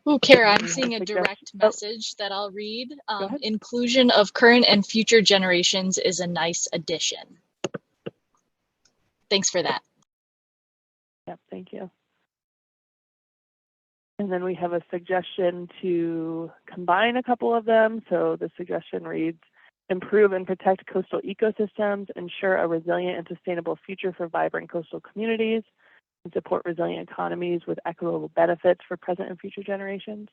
H: Oh, Kara,
G: And
H: I'm
G: we
H: seeing
G: have
H: a direct
G: oh,
H: message that I'll read.
G: go ahead.
H: Inclusion of current and future generations is a nice addition. Thanks for that.
G: Yep, thank you. And then we have a suggestion to combine a couple of them. So the suggestion reads, improve and protect coastal ecosystems, ensure a resilient and sustainable future for vibrant coastal communities, and support resilient economies with equitable benefits for present and future generations.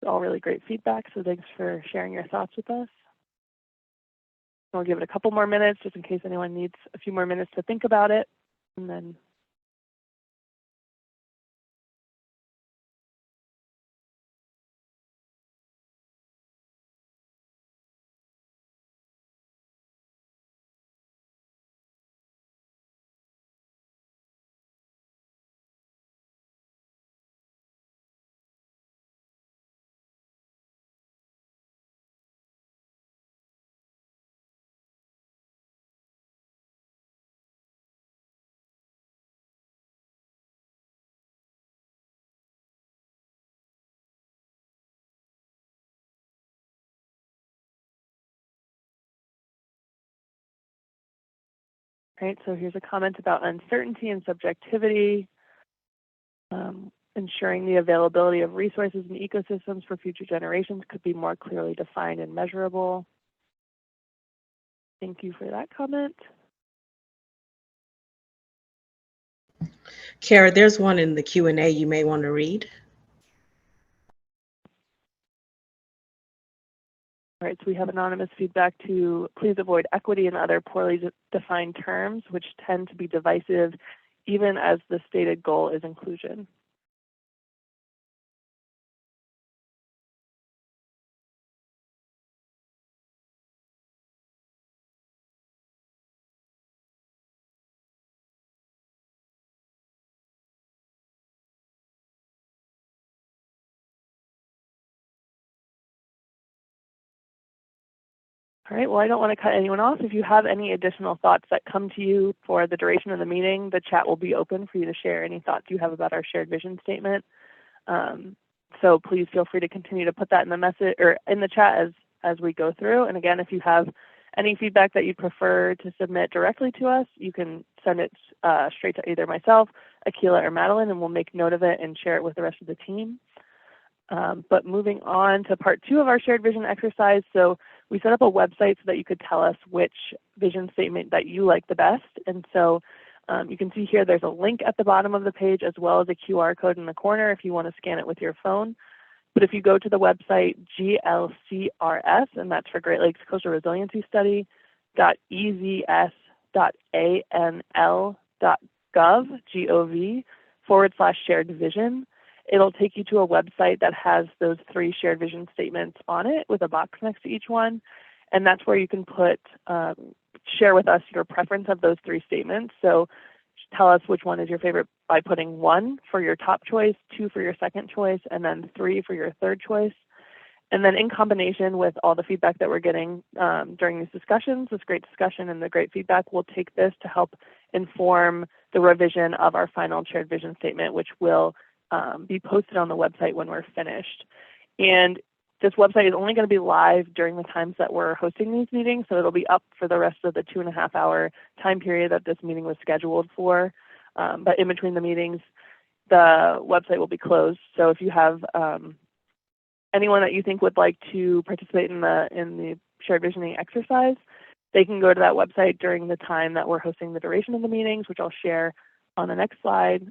G: All really great feedback, so thanks for sharing your thoughts with us. I'll give it a couple more minutes just in case anyone needs a few more minutes to think about it, and then right, so here's a comment about uncertainty and subjectivity, ensuring the availability of resources and ecosystems for future generations could be more clearly defined and measurable. Thank you for that comment.
B: Kara, there's one in the Q&A you may want to read.
G: All right, so we have anonymous feedback to please avoid equity and other poorly defined terms, which tend to be divisive, even as the stated goal is inclusion. All right, well, I don't want to cut anyone off. If you have any additional thoughts that come to you for the duration of the meeting, the chat will be open for you to share any thoughts you have about our shared vision statement. So please feel free to continue to put that in the message or in the chat as we go through. And again, if you have any feedback that you prefer to submit directly to us, you can send it straight to either myself, Akila, or Madeline, and we'll make note of it and share it with the rest of the team. But moving on to part 2 of our shared vision exercise. So we set up a website so that you could tell us which vision statement that you like the best. And so you can see here there's a link at the bottom of the page as well as a QR code in the corner if you want to scan it with your phone. But if you go to the website GLCRS, and that's for Great Lakes Coastal Resiliency Study, .ezs.anl.gov/shared vision, it'll take you to a website that has those 3 shared vision statements on it with a box next to each one. And that's where you can put, share with us your preference of those 3 statements. So tell us which one is your favorite by putting 1 for your top choice, 2 for your second choice, and then 3 for your third choice. And then in combination with all the feedback that we're getting during these discussions, this great discussion and the great feedback, we'll take this to help inform the revision of our final shared vision statement, which will be posted on the website when we're finished. And this website is only going to be live during the times that we're hosting these meetings, so it'll be up for the rest of the 2.5-hour time period that this meeting was scheduled for. But in between the meetings, the website will be closed. So if you have anyone that you think would like to participate in the shared visioning exercise, they can go to that website during the time that we're hosting the duration of the meetings, which I'll share on the next slide.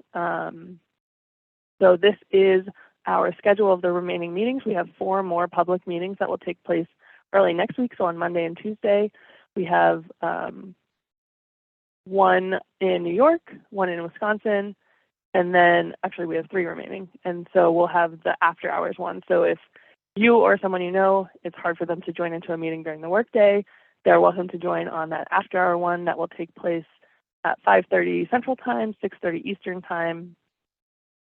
G: So this is our schedule of the remaining meetings. We have 4 more public meetings that will take place early next week. So on Monday and Tuesday, we have 1 in New York, 1 in Wisconsin, and then actually we have 3 remaining. And so we'll have the after hours one. So if you or someone you know, it's hard for them to join into a meeting during the workday, they're welcome to join on that after-hour one that will take place at 5:30 Central Time, 6:30 Eastern Time.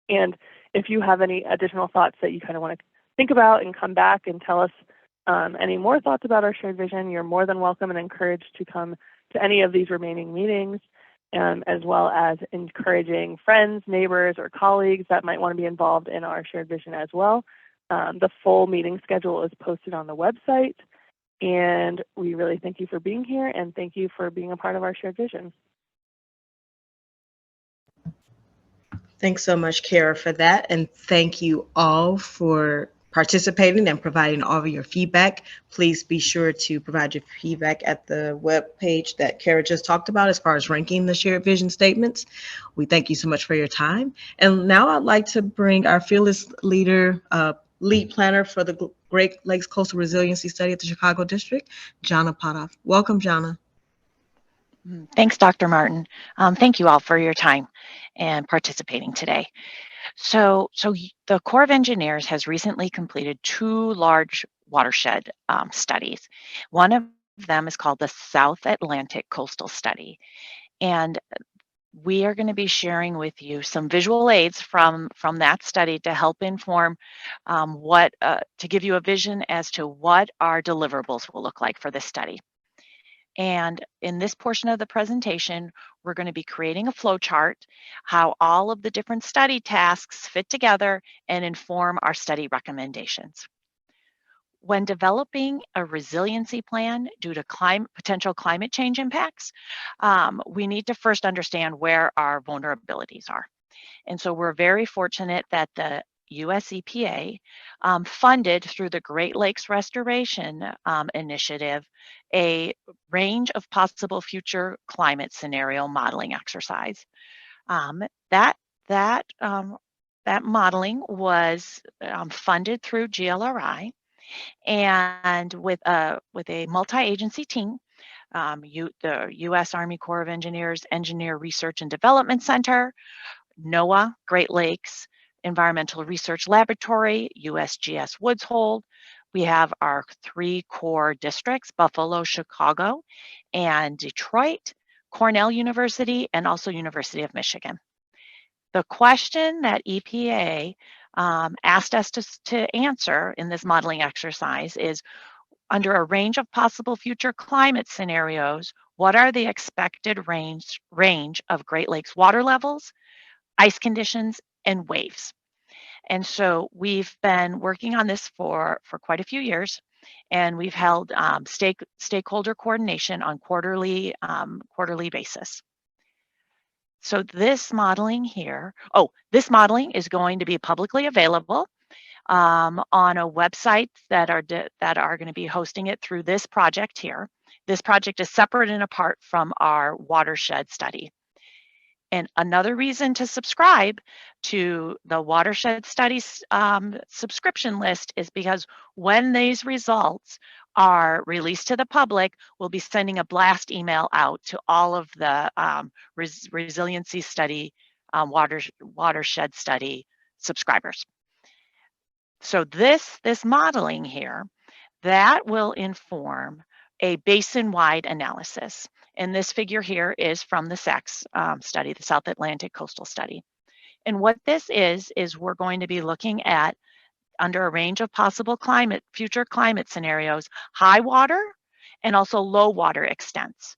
G: And if you have any additional thoughts that you kind of want to think about and come back and tell us any more thoughts about our shared vision, you're more than welcome and encouraged to come to any of these remaining meetings, as well as encouraging friends, neighbors, or colleagues that might want to be involved in our shared vision as well. The full meeting schedule is posted on the website, and we really thank you for being here and thank you for being a part of our shared vision.
B: Thanks so much, Kara, for that. And thank you all for participating and providing all of your feedback. Please be sure to provide your feedback at the web page that Kara just talked about as far as ranking the shared vision statements. We thank you so much for your time. And now I'd like to bring our fearless leader, lead planner for the Great Lakes Coastal Resiliency Study at the Chicago District, Jana Potoff. Welcome, Jana.
I: Thanks, Dr. Martin. Thank you all for your time and participating today. So the Corps of Engineers has recently completed 2 large watershed studies. One of them is called the South Atlantic Coastal Study. And we are going to be sharing with you some visual aids from that study to help inform to give you a vision as to what our deliverables will look like for this study. And in this portion of the presentation, we're going to be creating a flow chart, how all of the different study tasks fit together and inform our study recommendations. When developing a resiliency plan due to potential climate change impacts, we need to first understand where our vulnerabilities are. And so we're very fortunate that the US EPA funded through the Great Lakes Restoration Initiative a range of possible future climate scenario modeling exercise. That modeling was funded through GLRI, and with a multi-agency team, the U.S. Army Corps of Engineers Engineer Research and Development Center, NOAA, Great Lakes Environmental Research Laboratory, USGS Woods Hole. We have our 3 core districts, Buffalo, Chicago, and Detroit, Cornell University, and also University of Michigan. The question that EPA asked us to answer in this modeling exercise is, under a range of possible future climate scenarios, what are the expected range of Great Lakes water levels, ice conditions, and waves? And so we've been working on this for quite a few years, and we've held stakeholder coordination on quarterly basis. So this modeling here, this modeling is going to be publicly available on a website that are going to be hosting it through this project here. This project is separate and apart from our watershed study. And another reason to subscribe to the Watershed Studies subscription list is because when these results are released to the public, we'll be sending a blast email out to all of the resiliency study, watershed study subscribers. So this modeling here, that will inform a basin-wide analysis. And this figure here is from the SACS study, the South Atlantic Coastal Study. And what this is we're going to be looking at, under a range of possible future climate scenarios, high water and also low water extents.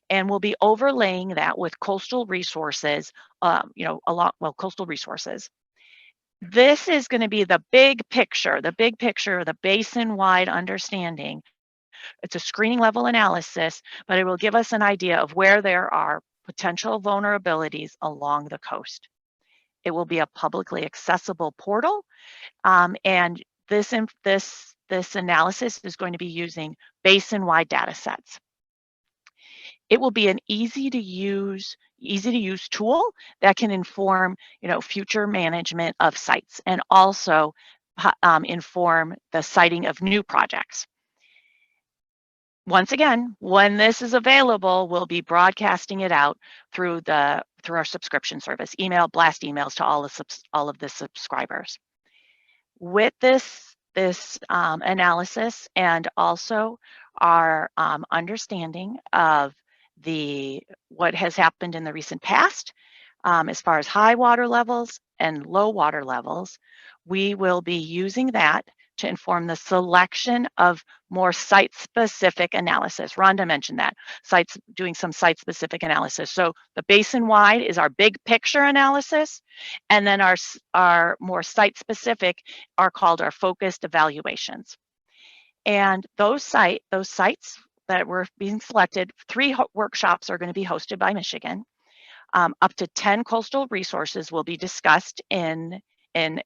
I: And we'll be overlaying that with coastal resources, coastal resources. This is going to be the big picture, the basin-wide understanding. It's a screening level analysis, but it will give us an idea of where there are potential vulnerabilities along the coast. It will be a publicly accessible portal, and this analysis is going to be using basin-wide data sets. It will be an easy to use tool that can inform, future management of sites and also inform the siting of new projects. Once again, when this is available, we'll be broadcasting it out through our subscription service, blast emails to all of the subscribers. With this analysis and also our understanding of what has happened in the recent past as far as high water levels and low water levels, we will be using that to inform the selection of more site-specific analysis. Rhonda mentioned that, doing some site-specific analysis. So the basin-wide is our big picture analysis, and then our more site-specific are called our focused evaluations. And those sites that were being selected, 3 workshops are going to be hosted by Michigan. Up to 10 coastal resources will be discussed and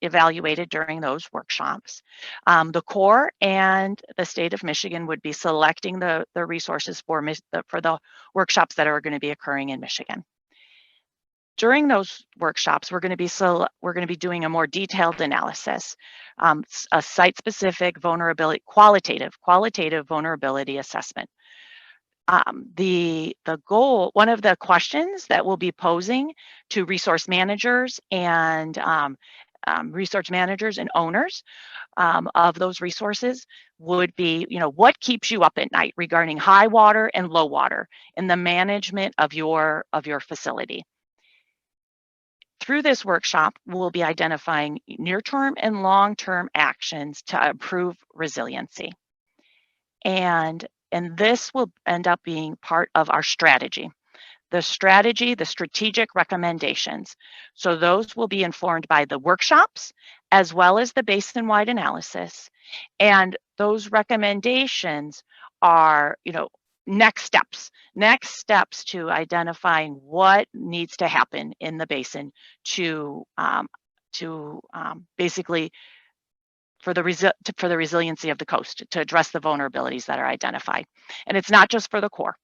I: evaluated during those workshops. The Corps and the state of Michigan would be selecting the resources for the workshops that are going to be occurring in Michigan. During those workshops, we're going to be doing a more detailed analysis, a site-specific vulnerability, qualitative vulnerability assessment. The goal, one of the questions that we'll be posing to resource managers and owners of those resources would be, what keeps you up at night regarding high water and low water in the management of your facility. Through this workshop, we'll be identifying near-term and long-term actions to improve resiliency. And this will end up being part of our strategy. The strategic recommendations. So those will be informed by the workshops as well as the basin-wide analysis. And those recommendations are, next steps to identifying what needs to happen in the basin to basically for the resiliency of the coast, to address the vulnerabilities that are identified. And it's not just for the Corps.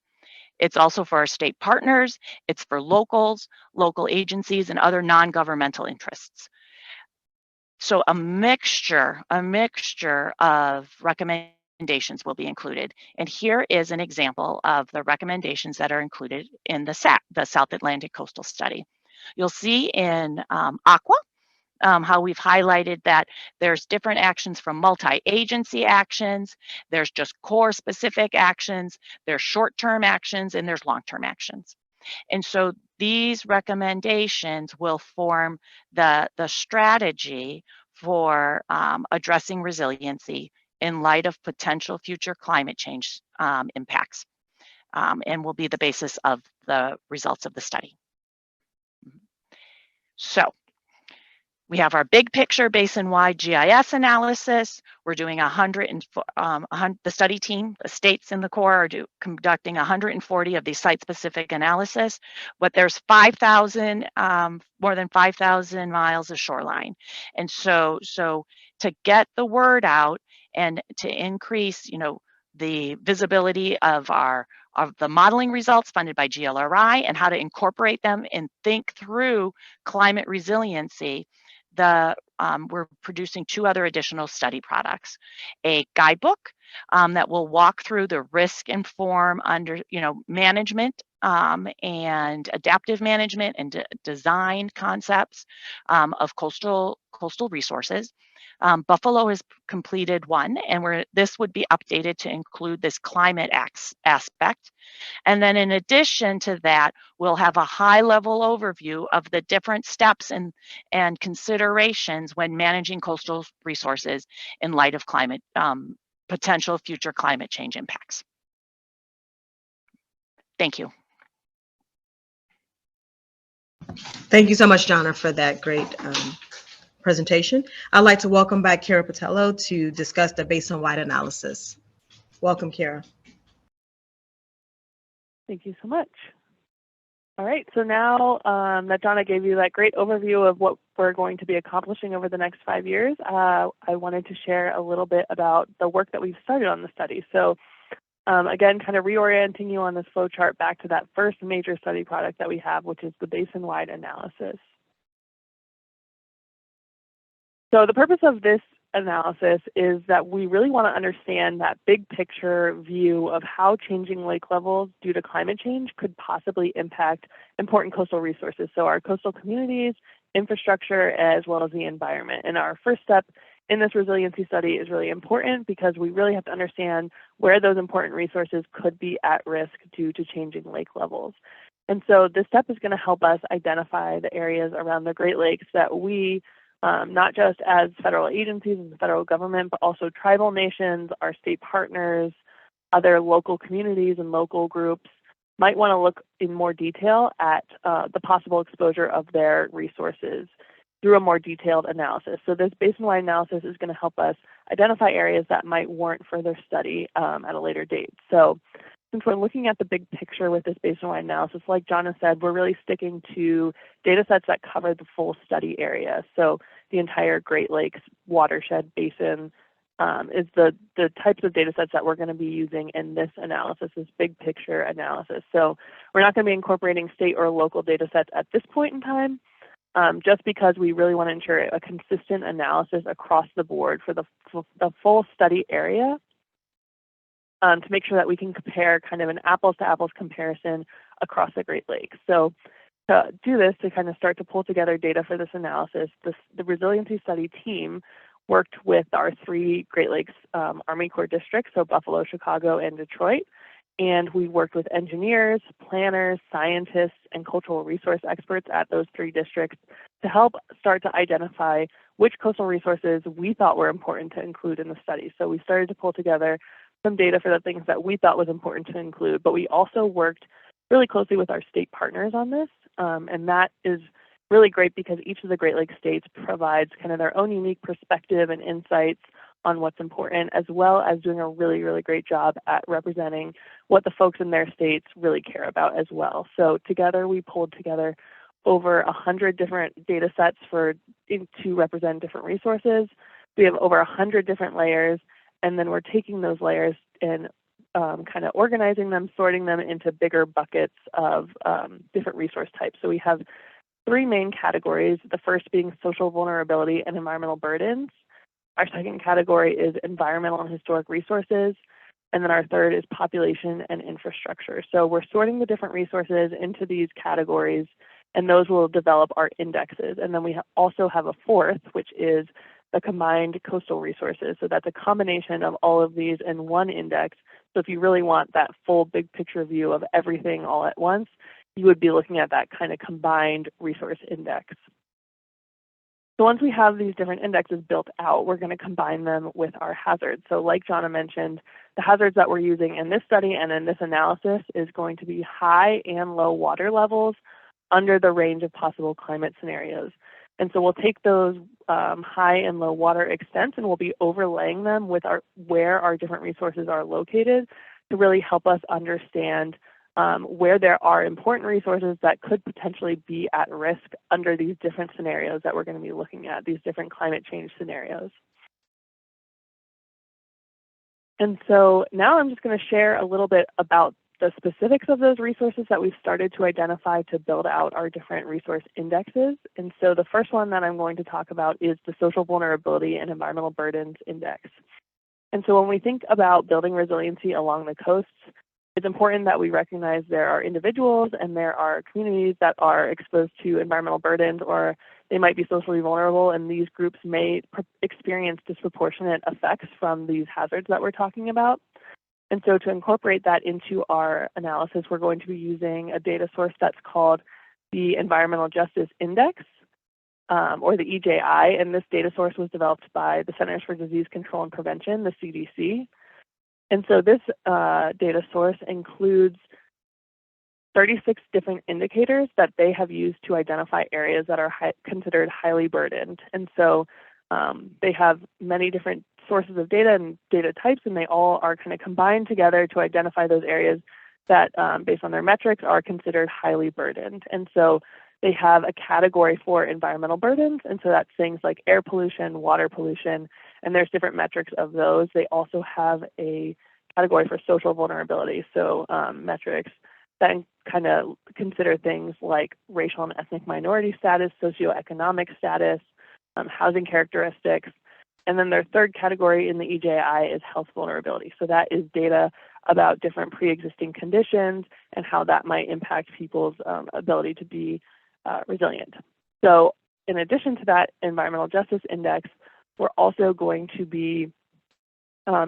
I: It's also for our state partners. It's for local agencies and other non-governmental interests. So a mixture of recommendations will be included. And here is an example of the recommendations that are included in the South Atlantic Coastal Study. You'll see in Aqua, how we've highlighted that there's different actions from multi-agency actions, there's just Corps-specific actions, there's short-term actions, and there's long-term actions. And so these recommendations will form the strategy for addressing resiliency in light of potential future climate change impacts, and will be the basis of the results of the study. So we have our big picture basin-wide GIS analysis. We're doing the study team, the states and the Corps are conducting 140 of these site-specific analysis, but there's more than 5,000 miles of shoreline. And so to get the word out and to increase, the visibility of the modeling results funded by GLRI and how to incorporate them and think through climate resiliency, we're producing 2 other additional study products: a guidebook that will walk through the risk-informed management and adaptive management and design concepts of coastal resources. Buffalo has completed one, and this would be updated to include this climate aspect. And then in addition to that, we'll have a high-level overview of the different steps and considerations when managing coastal resources in light of potential future climate change impacts. Thank you.
B: Thank you so much, Jonna, for that great presentation. I'd like to welcome back Kara Patello to discuss the basin-wide analysis. Welcome, Kara.
G: Thank you so much. All right, so now that Jonna gave you that great overview of what we're going to be accomplishing over the next 5 years, I wanted to share a little bit about the work that we've started on the study. So again, kind of reorienting you on this flow chart back to that first major study product that we have, which is the basin-wide analysis. So the purpose of this analysis is that we really want to understand that big picture view of how changing lake levels due to climate change could possibly impact important coastal resources. So our coastal communities infrastructure, as well as the environment. And our first step in this resiliency study is really important because we really have to understand where those important resources could be at risk due to changing lake levels. And so this step is going to help us identify the areas around the Great Lakes that we, not just as federal agencies and the federal government, but also tribal nations, our state partners, other local communities and local groups might want to look in more detail at the possible exposure of their resources through a more detailed analysis. So this basin-wide analysis is going to help us identify areas that might warrant further study at a later date. So since we're looking at the big picture with this basin-wide analysis, like John has said, we're really sticking to data sets that cover the full study area. So the entire Great Lakes watershed basin is the types of data sets that we're going to be using in this analysis, this big picture analysis. So we're not going to be incorporating state or local data sets at this point in time, just because we really want to ensure a consistent analysis across the board for the full study area to make sure that we can compare kind of an apples to apples comparison across the Great Lakes. So to do this, to kind of start to pull together data for this analysis, the resiliency study team worked with our 3 Great Lakes Army Corps districts, so Buffalo, Chicago, and Detroit. And we worked with engineers, planners, scientists, and cultural resource experts at those 3 districts to help start to identify which coastal resources we thought were important to include in the study. So we started to pull together some data for the things that we thought was important to include, but we also worked really closely with our state partners on this. And that is really great because each of the Great Lakes states provides kind of their own unique perspective and insights on what's important, as well as doing a really, really great job at representing what the folks in their states really care about as well. So together we pulled together over 100 different data sets to represent different resources. We have over 100 different layers, and then we're taking those layers and kind of organizing them, sorting them into bigger buckets of different resource types. So we have 3 main categories, the first being social vulnerability and environmental burdens. Our second category is environmental and historic resources. And then our third is population and infrastructure. So we're sorting the different resources into these categories, and those will develop our indexes. And then we also have a fourth, which is the combined coastal resources. So that's a combination of all of these in one index. So if you really want that full big picture view of everything all at once, you would be looking at that kind of combined resource index. So once we have these different indexes built out, we're going to combine them with our hazards. So like Jonna mentioned, the hazards that we're using in this study and in this analysis is going to be high and low water levels under the range of possible climate scenarios. And so we'll take those high and low water extents and we'll be overlaying them with where our different resources are located to really help us understand where there are important resources that could potentially be at risk under these different scenarios that we're going to be looking at, these different climate change scenarios. And so now I'm just going to share a little bit about the specifics of those resources that we've started to identify to build out our different resource indexes. And so the first one that I'm going to talk about is the Social Vulnerability and Environmental Burdens Index. And so when we think about building resiliency along the coasts, it's important that we recognize there are individuals and there are communities that are exposed to environmental burdens, or they might be socially vulnerable, and these groups may experience disproportionate effects from these hazards that we're talking about. And so to incorporate that into our analysis, we're going to be using a data source that's called the Environmental Justice Index, or the EJI, and this data source was developed by the Centers for Disease Control and Prevention, the CDC. And so this data source includes 36 different indicators that they have used to identify areas that are considered highly burdened. And so they have many different sources of data and data types, and they all are kind of combined together to identify those areas that, based on their metrics, are considered highly burdened. And so they have a category for environmental burdens, and so that's things like air pollution, water pollution, and there's different metrics of those. They also have a category for social vulnerability, so metrics that kind of consider things like racial and ethnic minority status, socioeconomic status, housing characteristics. And then their third category in the EJI is health vulnerability. So that is data about different pre-existing conditions and how that might impact people's ability to be resilient. So in addition to that environmental justice index, we're also going to be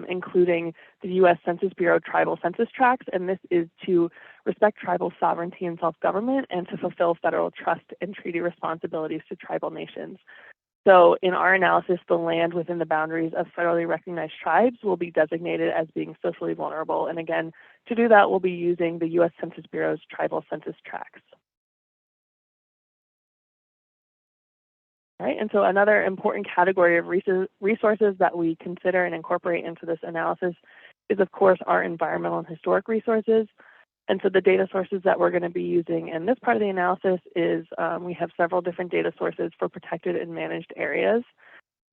G: including the U.S. Census Bureau tribal census tracts, and this is to respect tribal sovereignty and self-government and to fulfill federal trust and treaty responsibilities to tribal nations. So in our analysis, the land within the boundaries of federally recognized tribes will be designated as being socially vulnerable. And again, to do that, we'll be using the U.S. Census Bureau's tribal census tracts. Right, and so another important category of resources that we consider and incorporate into this analysis is, of course, our environmental and historic resources. And so the data sources that we're going to be using in this part of the analysis is we have several different data sources for protected and managed areas.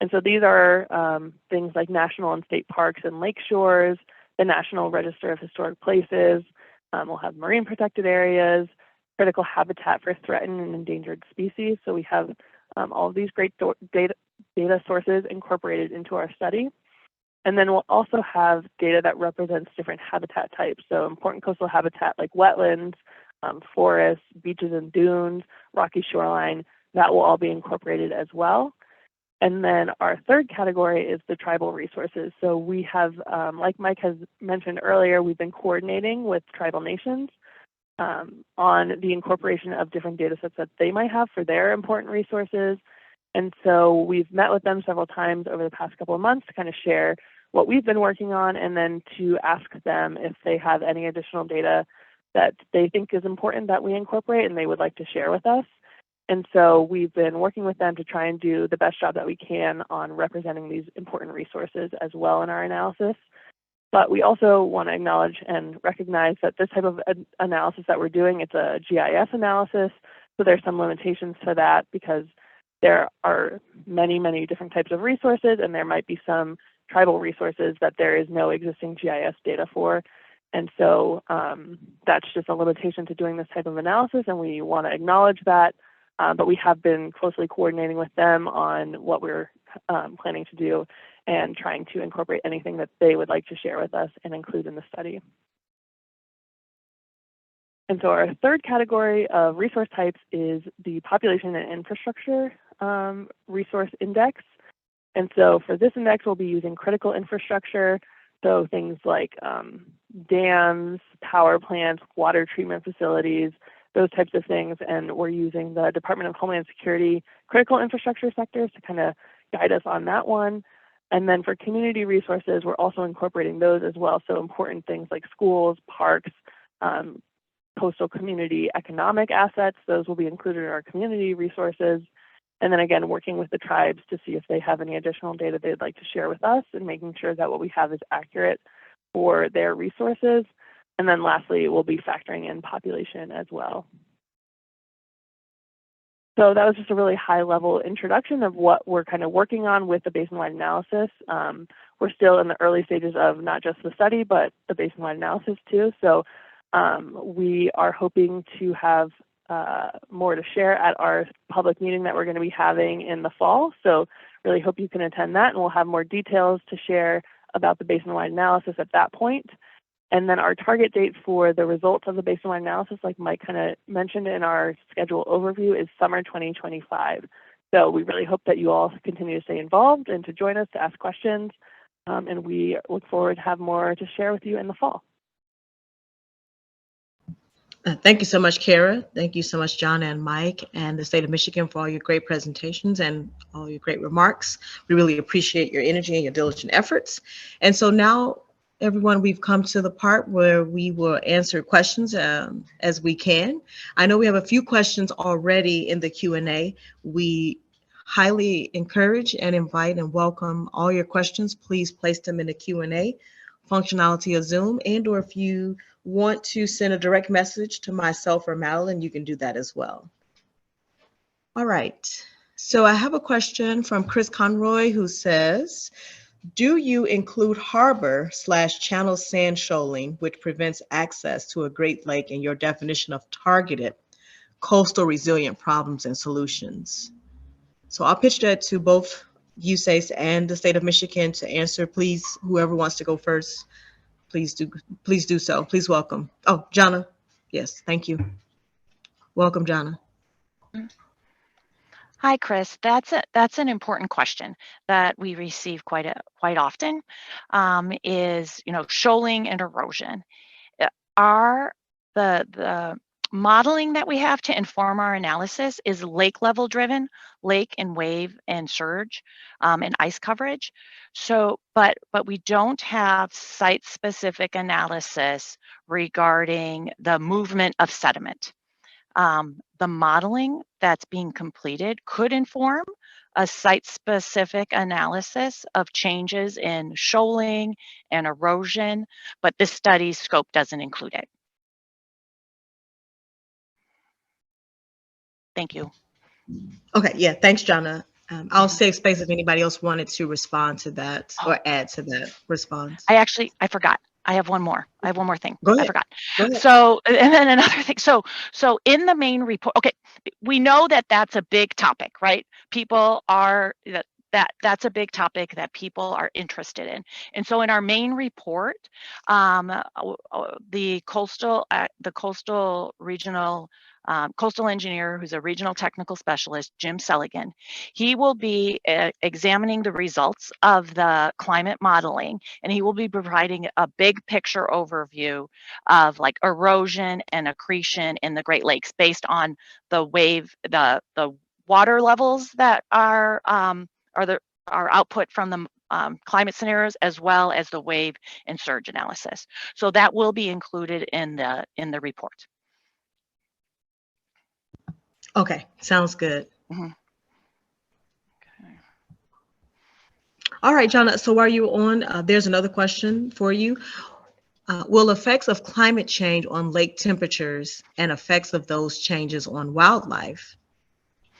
G: And so these are things like national and state parks and lake shores, the National Register of Historic Places. We'll have marine protected areas, critical habitat for threatened and endangered species. So we have all of these great data sources incorporated into our study. And then we'll also have data that represents different habitat types. So important coastal habitat like wetlands, forests, beaches and dunes, rocky shoreline, that will all be incorporated as well. And then our third category is the tribal resources. So we have, like Mike has mentioned earlier, we've been coordinating with tribal nations on the incorporation of different data sets that they might have for their important resources. And so we've met with them several times over the past couple of months to kind of share what we've been working on and then to ask them if they have any additional data that they think is important that we incorporate and they would like to share with us. And so we've been working with them to try and do the best job that we can on representing these important resources as well in our analysis. But we also want to acknowledge and recognize that this type of analysis that we're doing, it's a GIS analysis, so there's some limitations to that because there are many, many different types of resources, and there might be some tribal resources that there is no existing GIS data for. And so that's just a limitation to doing this type of analysis, and we want to acknowledge that. But we have been closely coordinating with them on what we're planning to do and trying to incorporate anything that they would like to share with us and include in the study. And so our third category of resource types is the population and infrastructure resource index. And so for this index, we'll be using critical infrastructure, so things like dams, power plants, water treatment facilities, those types of things. And we're using the Department of Homeland Security critical infrastructure sectors to kind of guide us on that one. And then for community resources, we're also incorporating those as well. So important things like schools, parks, coastal community economic assets, those will be included in our community resources. And then again, working with the tribes to see if they have any additional data they'd like to share with us and making sure that what we have is accurate for their resources. And then lastly, we'll be factoring in population as well. So that was just a really high level introduction of what we're kind of working on with the basin-wide analysis. We're still in the early stages of not just the study, but the basin-wide analysis too. So we are hoping to have more to share at our public meeting that we're going to be having in the fall. So really hope you can attend that, and we'll have more details to share about the basin-wide analysis at that point. And then our target date for the results of the basin-wide analysis, like Mike kind of mentioned in our schedule overview, is summer 2025. So we really hope that you all continue to stay involved and to join us to ask questions. And we look forward to have more to share with you in the fall.
B: Thank you so much, Kara. Thank you so much, John and Mike and the state of Michigan for all your great presentations and all your great remarks. We really appreciate your energy and your diligent efforts. And so now, everyone, we've come to the part where we will answer questions as we can. I know we have a few questions already in the Q&A. We highly encourage and invite and welcome all your questions. Please place them in the Q&A functionality of Zoom, and or if you want to send a direct message to myself or Madeline, you can do that as well. All right, so I have a question from Chris Conroy who says, do you include harbor/channel sand shoaling, which prevents access to a Great Lake, in your definition of targeted coastal resilient problems and solutions? So I'll pitch that to both USACE and the state of Michigan to answer. Please, whoever wants to go first, please do so. Please welcome. Oh, Jana. Yes, thank you. Welcome, Jana.
I: Hi, Chris. That's an important question that we receive quite often. Is shoaling and erosion. Are the modeling that we have to inform our analysis is lake level driven, lake and wave and surge, and ice coverage. So, but we don't have site specific analysis regarding the movement of sediment. The modeling that's being completed could inform a site-specific analysis of changes in shoaling and erosion, but this study's scope doesn't include it. Thank you.
B: Okay, yeah, thanks, Jonna. I'll save space if anybody else wanted to respond to that or add to that response.
I: I forgot. I have one more thing.
B: Go ahead.
I: I forgot.
B: Go ahead.
I: So, and then another thing. So in the main report, okay, we know that that's a big topic, right? People are, that's a big topic that people are interested in. And so in our main report, the coastal regional coastal engineer, who's a regional technical specialist, Jim Seligan, he will be examining the results of the climate modeling, and he will be providing a big picture overview of like erosion and accretion in the Great Lakes based on the the water levels that are our output from the climate scenarios, as well as the wave and surge analysis. So that will be included in the report.
B: Okay, sounds good.
I: Mm-hmm.
B: Okay. All right, Jonna, so while you're on, there's another question for you. Will effects of climate change on lake temperatures and effects of those changes on wildlife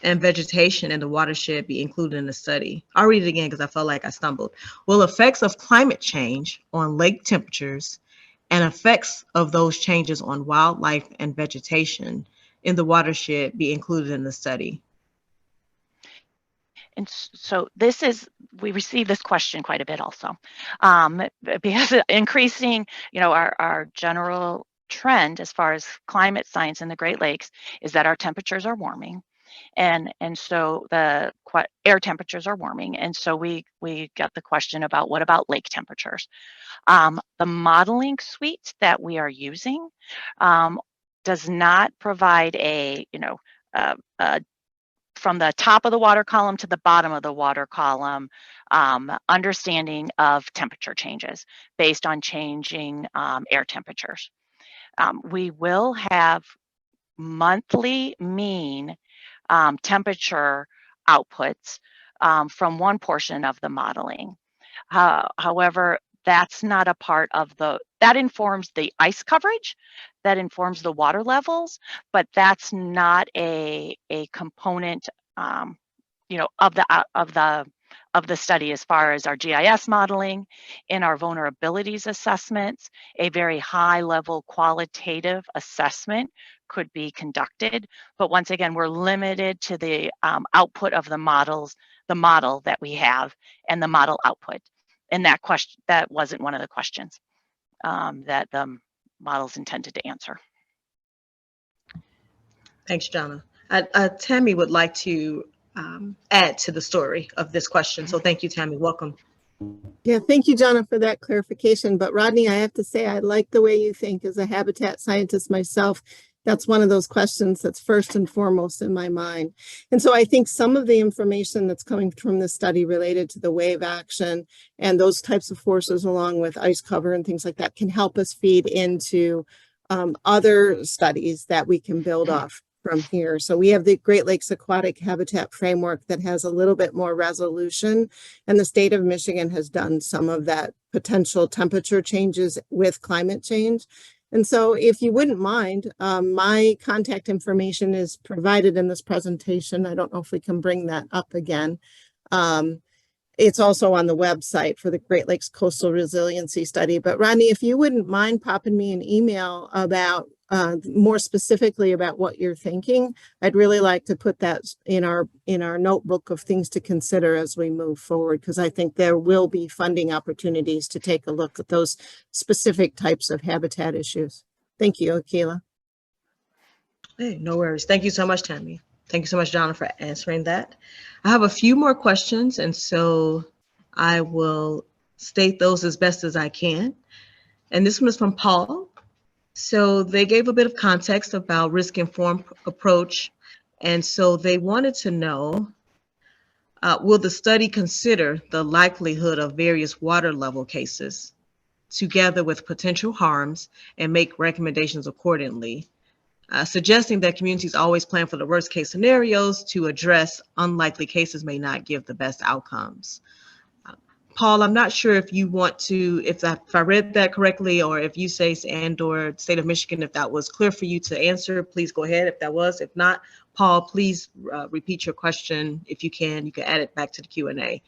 B: and vegetation in the watershed be included in the study? I'll read it again because I felt like I stumbled. Will effects of climate change on lake temperatures and effects of those changes on wildlife and vegetation in the watershed be included in the study?
I: And so we receive this question quite a bit also, because increasing, our general trend as far as climate science in the Great Lakes is that our temperatures are warming. And so the air temperatures are warming. And so we get the question about what about lake temperatures? The modeling suite that we are using does not provide from the top of the water column to the bottom of the water column, understanding of temperature changes based on changing air temperatures. We will have monthly mean temperature outputs from one portion of the modeling. However, that's not a part of that informs the ice coverage, that informs the water levels, but that's not a component, of the study as far as our GIS modeling, in our vulnerabilities assessments. A very high level qualitative assessment could be conducted, but once again, we're limited to the output of the model that we have and the model output. And that wasn't one of the questions that the model's intended to answer.
B: Thanks, Jonna. Tammy would like to add to the story of this question. So thank you, Tammy. Welcome.
C: Yeah, thank you, Jonna, for that clarification. But Rodney, I have to say, I like the way you think. As a habitat scientist myself, that's one of those questions that's first and foremost in my mind. And so I think some of the information that's coming from this study related to the wave action and those types of forces, along with ice cover and things like that, can help us feed into other studies that we can build off from here. So we have the Great Lakes Aquatic Habitat Framework that has a little bit more resolution, and the state of Michigan has done some of that potential temperature changes with climate change. And so if you wouldn't mind, my contact information is provided in this presentation. I don't know if we can bring that up again. It's also on the website for the Great Lakes Coastal Resiliency Study. But Rodney, if you wouldn't mind popping me an email about more specifically about what you're thinking, I'd really like to put that in our notebook of things to consider as we move forward, because I think there will be funding opportunities to take a look at those specific types of habitat issues. Thank you, Akilah.
B: Hey, no worries. Thank you so much, Tammy. Thank you so much, Donna, for answering that. I have a few more questions, and so I will state those as best as I can. And this one is from Paul. So they gave a bit of context about risk-informed approach. And so they wanted to know, will the study consider the likelihood of various water level cases together with potential harms and make recommendations accordingly? Suggesting that communities always plan for the worst case scenarios to address unlikely cases may not give the best outcomes. Paul, I'm not sure if you want to, if I read that correctly, or if you say and/or state of Michigan, if that was clear for you to answer, please go ahead if that was. If not, Paul, please repeat your question. If you can add it back to the Q&A.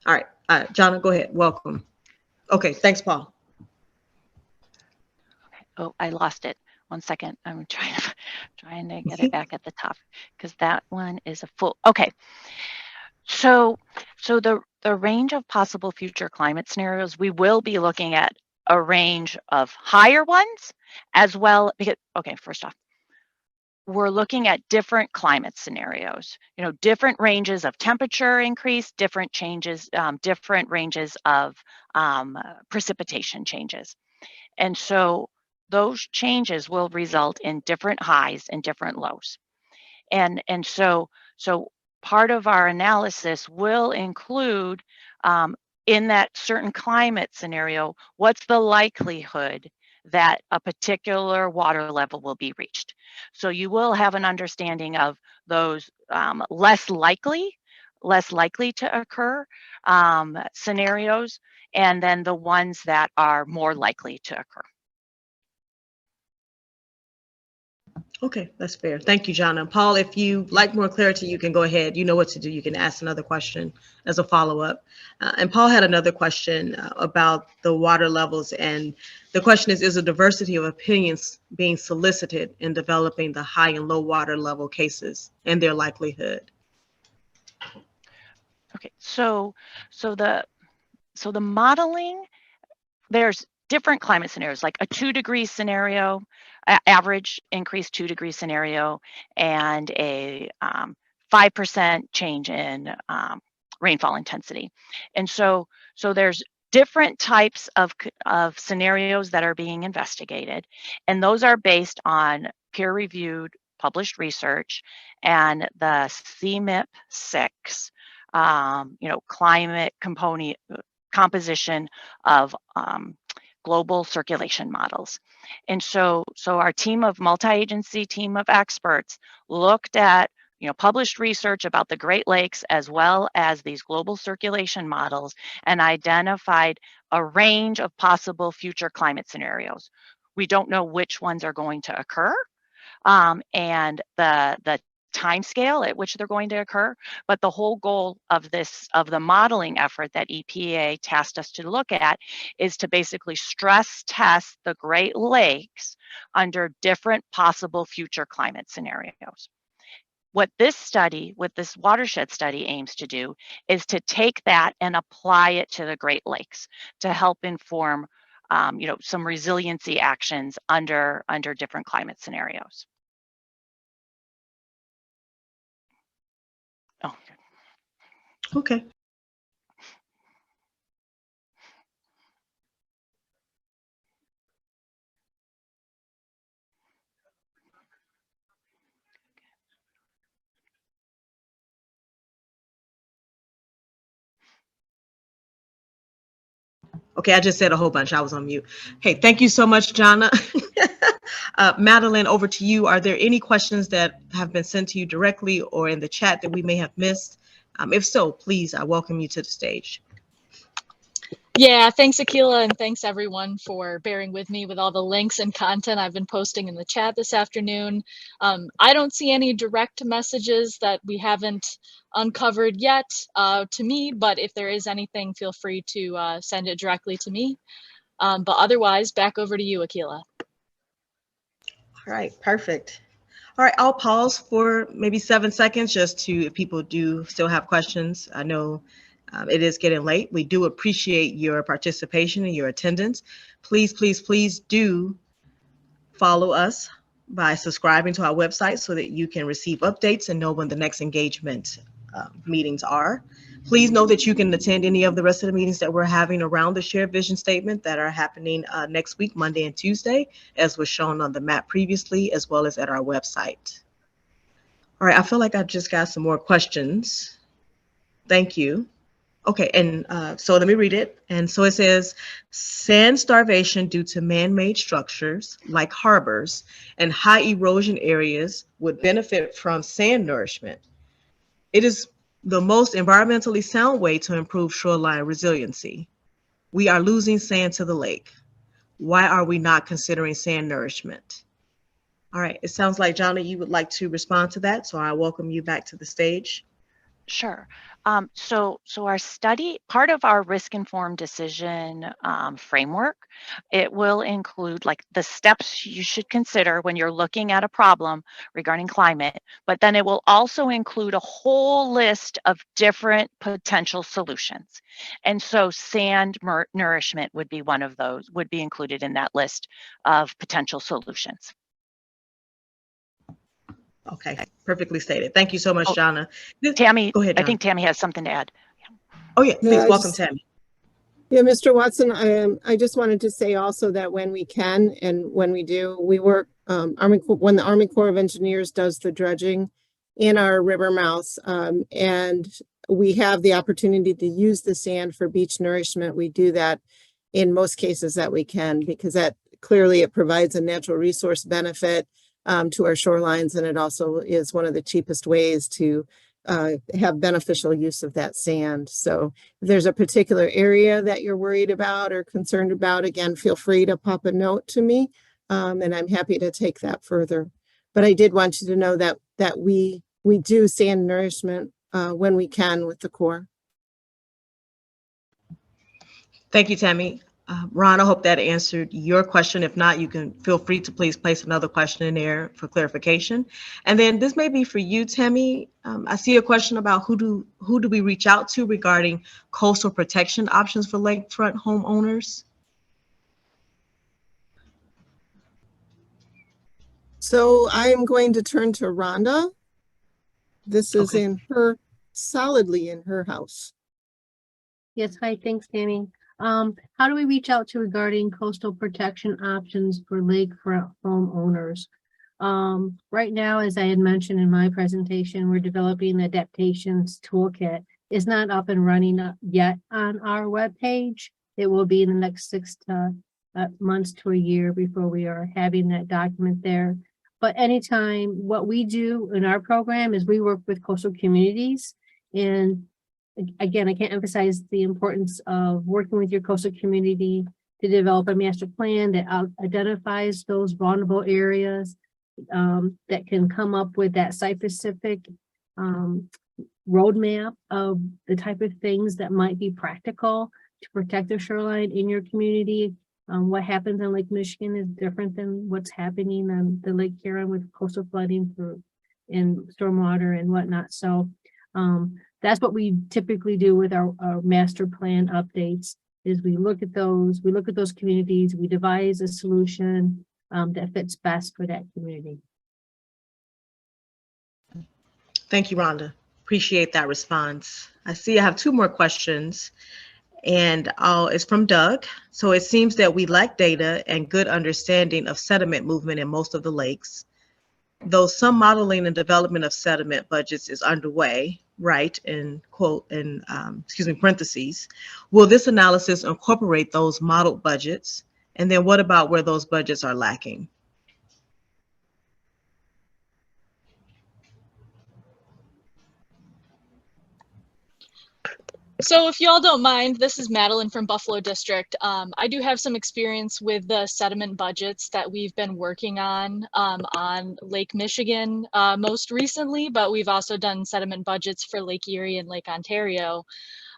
B: All right, Jonna, go ahead. Welcome. Okay, thanks, Paul.
I: Okay. Oh, I lost it. 1 second. I'm trying to get it back at the top because that one is a full. Okay. So the range of possible future climate scenarios, we will be looking at a range of higher ones as well. Because, okay, first off, we're looking at different climate scenarios, different ranges of temperature increase, different changes, different ranges of precipitation changes. And so those changes will result in different highs and different lows. And so part of our analysis will include in that certain climate scenario, what's the likelihood that a particular water level will be reached. So you will have an understanding of those less likely to occur scenarios, and then the ones that are more likely to occur.
B: Okay, that's fair. Thank you, Jonna. Paul, if you like more clarity, you can go ahead. You know what to do. You can ask another question as a follow-up. And Paul had another question about the water levels. And the question is a diversity of opinions being solicited in developing the high and low water level cases and their likelihood?
I: Okay, so the modeling, there's different climate scenarios, like a 2-degree scenario, average increase 2-degree scenario, and a 5% change in rainfall intensity. And so there's different types of scenarios that are being investigated, and those are based on peer-reviewed published research and the CMIP-6 climate composition of global circulation models. And so our multi-agency team of experts looked at published research about the Great Lakes as well as these global circulation models and identified a range of possible future climate scenarios. We don't know which ones are going to occur and the time scale at which they're going to occur, but the whole goal of the modeling effort that EPA tasked us to look at is to basically stress test the Great Lakes under different possible future climate scenarios. What this watershed study aims to do is to take that and apply it to the Great Lakes to help inform some resiliency actions under different climate scenarios. Oh.
B: Okay. Okay, I just said a whole bunch. I was on mute. Hey, thank you so much, Jonna. Madeline, over to you. Are there any questions that have been sent to you directly or in the chat that we may have missed? If so, please, I welcome you to the stage.
H: Yeah, thanks, Akila, and thanks everyone for bearing with me with all the links and content I've been posting in the chat this afternoon. I don't see any direct messages that we haven't uncovered yet to me, but if there is anything, feel free to send it directly to me. But otherwise, back over to you, Akila.
B: All right, perfect. All right, I'll pause for maybe 7 seconds just to, if people do still have questions. I know it is getting late. We do appreciate your participation and your attendance. Please, please, please do follow us by subscribing to our website so that you can receive updates and know when the next engagement meetings are. Please know that you can attend any of the rest of the meetings that we're having around the shared vision statement that are happening next week, Monday and Tuesday, as was shown on the map previously, as well as at our website. All right, I feel like I just got some more questions. Thank you. Okay, and so let me read it. And so it says, sand starvation due to man-made structures like harbors and high erosion areas would benefit from sand nourishment. It is the most environmentally sound way to improve shoreline resiliency. We are losing sand to the lake. Why are we not considering sand nourishment? All right, it sounds like, Johnny, you would like to respond to that, so I welcome you back to the stage.
I: Sure. So our study, part of our risk-informed decision framework, it will include like the steps you should consider when you're looking at a problem regarding climate, but then it will also include a whole list of different potential solutions. And so sand nourishment would be one of those, would be included in that list of potential solutions.
B: Okay, perfectly stated. Thank you so much, Jana.
I: Tammy,
B: go ahead, Jana.
I: I think Tammy has something to add.
B: Oh yeah, please, welcome, Tammy.
C: Yeah, Mr. Watson, I just wanted to say also that when we can and when we do, we work, when the Army Corps of Engineers does the dredging in our river mouths, and we have the opportunity to use the sand for beach nourishment, we do that in most cases that we can, because that clearly it provides a natural resource benefit to our shorelines, and it also is one of the cheapest ways to have beneficial use of that sand. So if there's a particular area that you're worried about or concerned about, again, feel free to pop a note to me, and I'm happy to take that further. But I did want you to know that we do sand nourishment when we can with the Corps.
B: Thank you, Tammy. Ron, I hope that answered your question. If not, you can feel free to please place another question in there for clarification. And then this may be for you, Tammy. I see a question about who do we reach out to regarding coastal protection options for lakefront homeowners?
C: So I'm going to turn to Rhonda. This is solidly in her house.
E: Yes, hi, thanks, Tammy. How do we reach out to regarding coastal protection options for lakefront homeowners? Right now, as I had mentioned in my presentation, we're developing the adaptations toolkit. It's not up and running yet on our webpage. It will be in the next 6 months to a year before we are having that document there. But anytime, what we do in our program is we work with coastal communities, and again, I can't emphasize the importance of working with your coastal community to develop a master plan that identifies those vulnerable areas, that can come up with that site-specific roadmap of the type of things that might be practical to protect the shoreline in your community. What happens in Lake Michigan is different than what's happening on the Lake Huron with coastal flooding and stormwater and whatnot. So that's what we typically do with our master plan updates, is we look at those communities, we devise a solution that fits best for that community.
B: Thank you, Rhonda. Appreciate that response. I see I have 2 more questions, and it's from Doug. So it seems that we lack data and good understanding of sediment movement in most of the lakes. Though some modeling and development of sediment budgets is underway, right, in quote, in parentheses, will this analysis incorporate those modeled budgets? And then what about where those budgets are lacking?
H: So if y'all don't mind, this is Madeline from Buffalo District. I do have some experience with the sediment budgets that we've been working on Lake Michigan most recently, but we've also done sediment budgets for Lake Erie and Lake Ontario.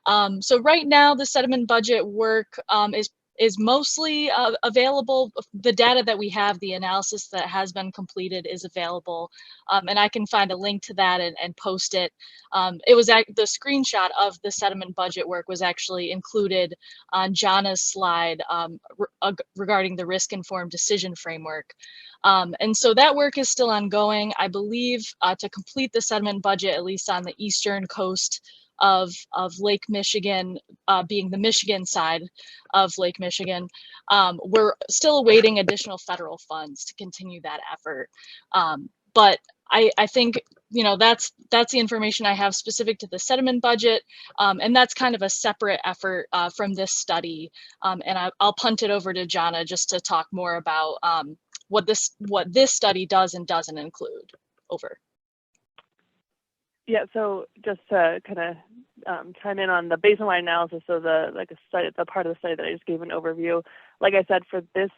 H: So right now the sediment budget work is is mostly available. The data that we have, the analysis that has been completed is available, and I can find a link to that and post it. It was the screenshot of the sediment budget work was actually included on Jana's slide regarding the risk-informed decision framework. And so that work is still ongoing. I believe to complete the sediment budget, at least on the eastern coast of Lake Michigan, being the Michigan side of Lake Michigan, we're still awaiting additional federal funds to continue that effort. But I think, you know, that's the information I have specific to the sediment budget, and that's kind of a separate effort from this study. And I'll punt it over to Jana just to talk more about what this study does and doesn't include. Over.
G: Yeah, so just to kind of chime in on the baseline analysis, so the part of the study that I just gave an overview. Like I said, for this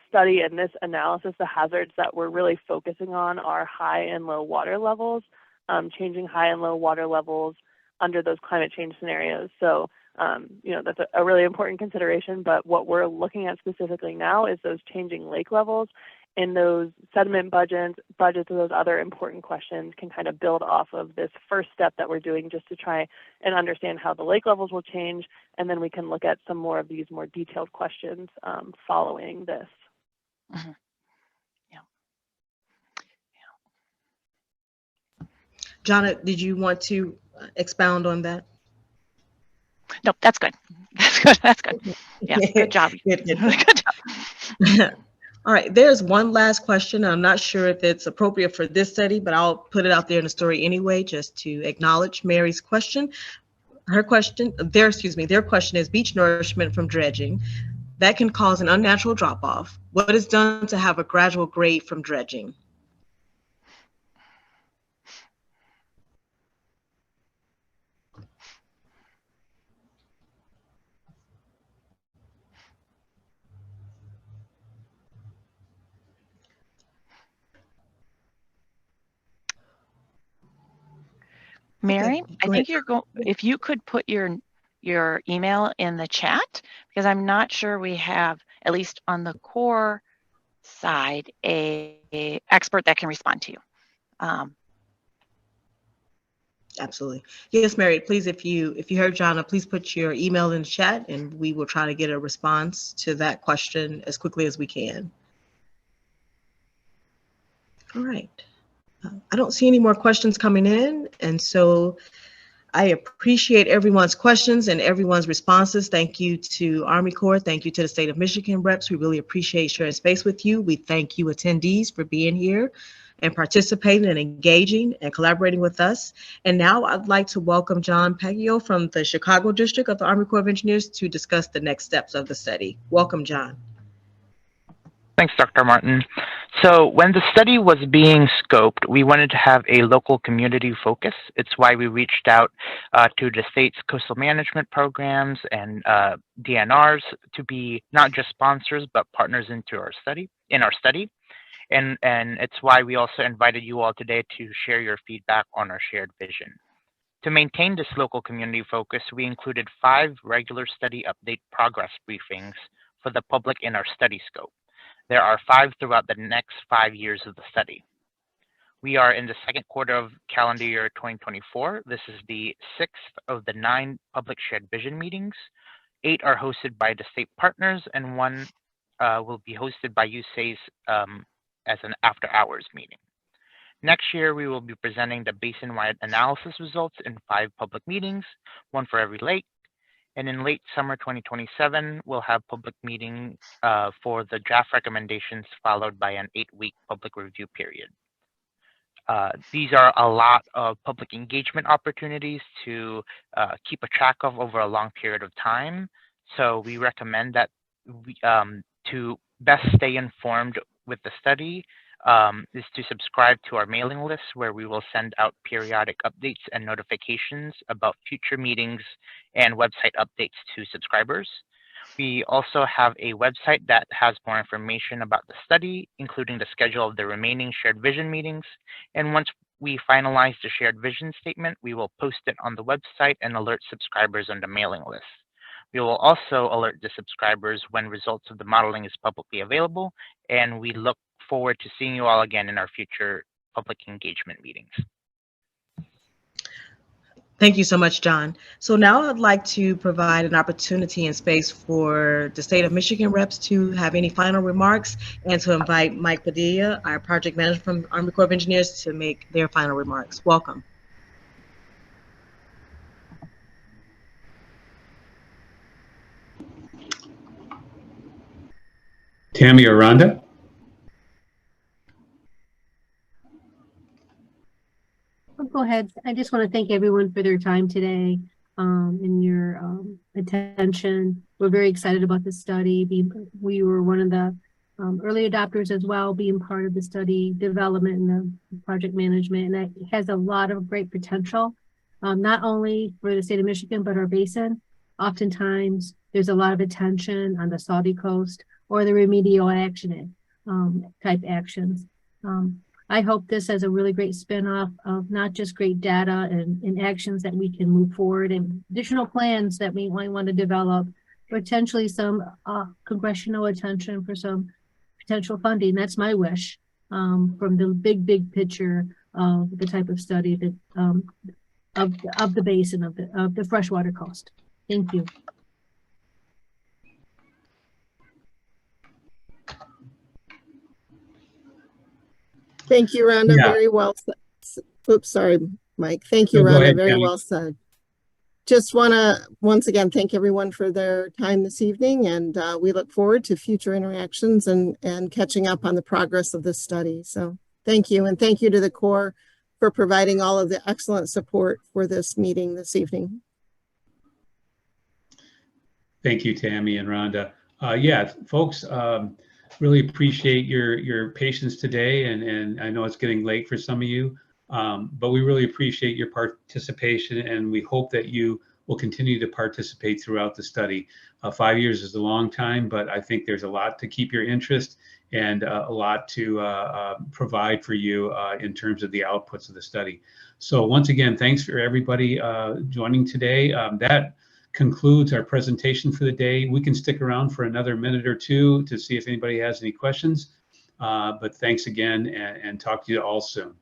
G: study and this analysis, the hazards that we're really focusing on are high and low water levels, changing high and low water levels under those climate change scenarios. So, you know, that's a really important consideration, but what we're looking at specifically now is those changing lake levels. And those sediment budgets and those other important questions can kind of build off of this first step that we're doing just to try and understand how the lake levels will change. And then we can look at some more of these more detailed questions following this.
I: Mm-hmm.
B: Jana, did you want to expound on that?
I: Nope, that's good. That's good. That's good. Yeah, good job.
B: Good.
I: Good job.
B: All right, there's one last question. I'm not sure if it's appropriate for this study, but I'll put it out there in the story anyway, just to acknowledge Mary's question. Their question is beach nourishment from dredging. That can cause an unnatural drop-off. What is done to have a gradual grade from dredging?
I: Mary,
B: Okay,
I: I think if you could put your email in the chat, because I'm not sure we have, at least on the core side, a expert that can respond to you.
B: Absolutely. Yes, Mary, please, if you heard Jana, please put your email in the chat and we will try to get a response to that question as quickly as we can. All right. I don't see any more questions coming in, and so I appreciate everyone's questions and everyone's responses. Thank you to Army Corps. Thank you to the State of Michigan reps. We really appreciate sharing space with you. We thank you attendees for being here and participating and engaging and collaborating with us. And now I'd like to welcome John Paggio from the Chicago District of the Army Corps of Engineers to discuss the next steps of the study. Welcome, John.
J: Thanks, Dr. Martin. So when the study was being scoped, we wanted to have a local community focus. It's why we reached out to the state's coastal management programs and DNRs to be not just sponsors, but partners in our study. And it's why we also invited you all today to share your feedback on our shared vision. To maintain this local community focus, we included 5 regular study update progress briefings for the public in our study scope. There are 5 throughout the next 5 years of the study. We are in the second quarter of calendar year 2024. This is the 6th of the 9 public shared vision meetings. 8 are hosted by the state partners, and 1 will be hosted by USAIS as an after-hours meeting. Next year, we will be presenting the basin-wide analysis results in 5 public meetings, 1 for every lake. And in late summer 2027, we'll have public meeting for the draft recommendations, followed by an 8-week public review period. These are a lot of public engagement opportunities to keep a track of over a long period of time. So we recommend that to best stay informed with the study is to subscribe to our mailing list, where we will send out periodic updates and notifications about future meetings and website updates to subscribers. We also have a website that has more information about the study, including the schedule of the remaining shared vision meetings. And once we finalize the shared vision statement, we will post it on the website and alert subscribers on the mailing list. We will also alert the subscribers when results of the modeling is publicly available, and we look forward to seeing you all again in our future public engagement meetings.
B: Thank you so much, John. So now I'd like to provide an opportunity and space for the state of Michigan reps to have any final remarks, and to invite Mike Padilla, our project manager from Army Corps of Engineers, to make their final remarks. Welcome.
A: Tammy or Rhonda?
E: I'll go ahead. I just want to thank everyone for their time today and your attention. We're very excited about this study. We were one of the early adopters as well, being part of the study development and the project management, and it has a lot of great potential, not only for the state of Michigan, but our basin. Oftentimes, there's a lot of attention on the Saudi coast or the remedial action type actions. I hope this has a really great spin-off of not just great data and actions that we can move forward, and additional plans that we might want to develop, potentially some congressional attention for some potential funding. That's my wish, from the big picture of the type of study that of the basin of the freshwater coast. Thank you.
C: Thank you, Rhonda.
A: Yeah.
C: Very well said. Oops, sorry, Mike. Thank you,
A: No, go
C: Rhonda.
A: ahead,
C: Very
A: Tammy.
C: well said. Just want to once again thank everyone for their time this evening, and we look forward to future interactions and catching up on the progress of this study. So thank you, and thank you to the Corps for providing all of the excellent support for this meeting this evening.
A: Thank you, Tammy and Rhonda. Yeah, folks, really appreciate your patience today, and I know it's getting late for some of you, but we really appreciate your participation, and we hope that you will continue to participate throughout the study. 5 years is a long time, but I think there's a lot to keep your interest and a lot to provide for you in terms of the outputs of the study. So once again, thanks for everybody joining today. That concludes our presentation for the day. We can stick around for another minute or two to see if anybody has any questions, but thanks again, and talk to you all soon.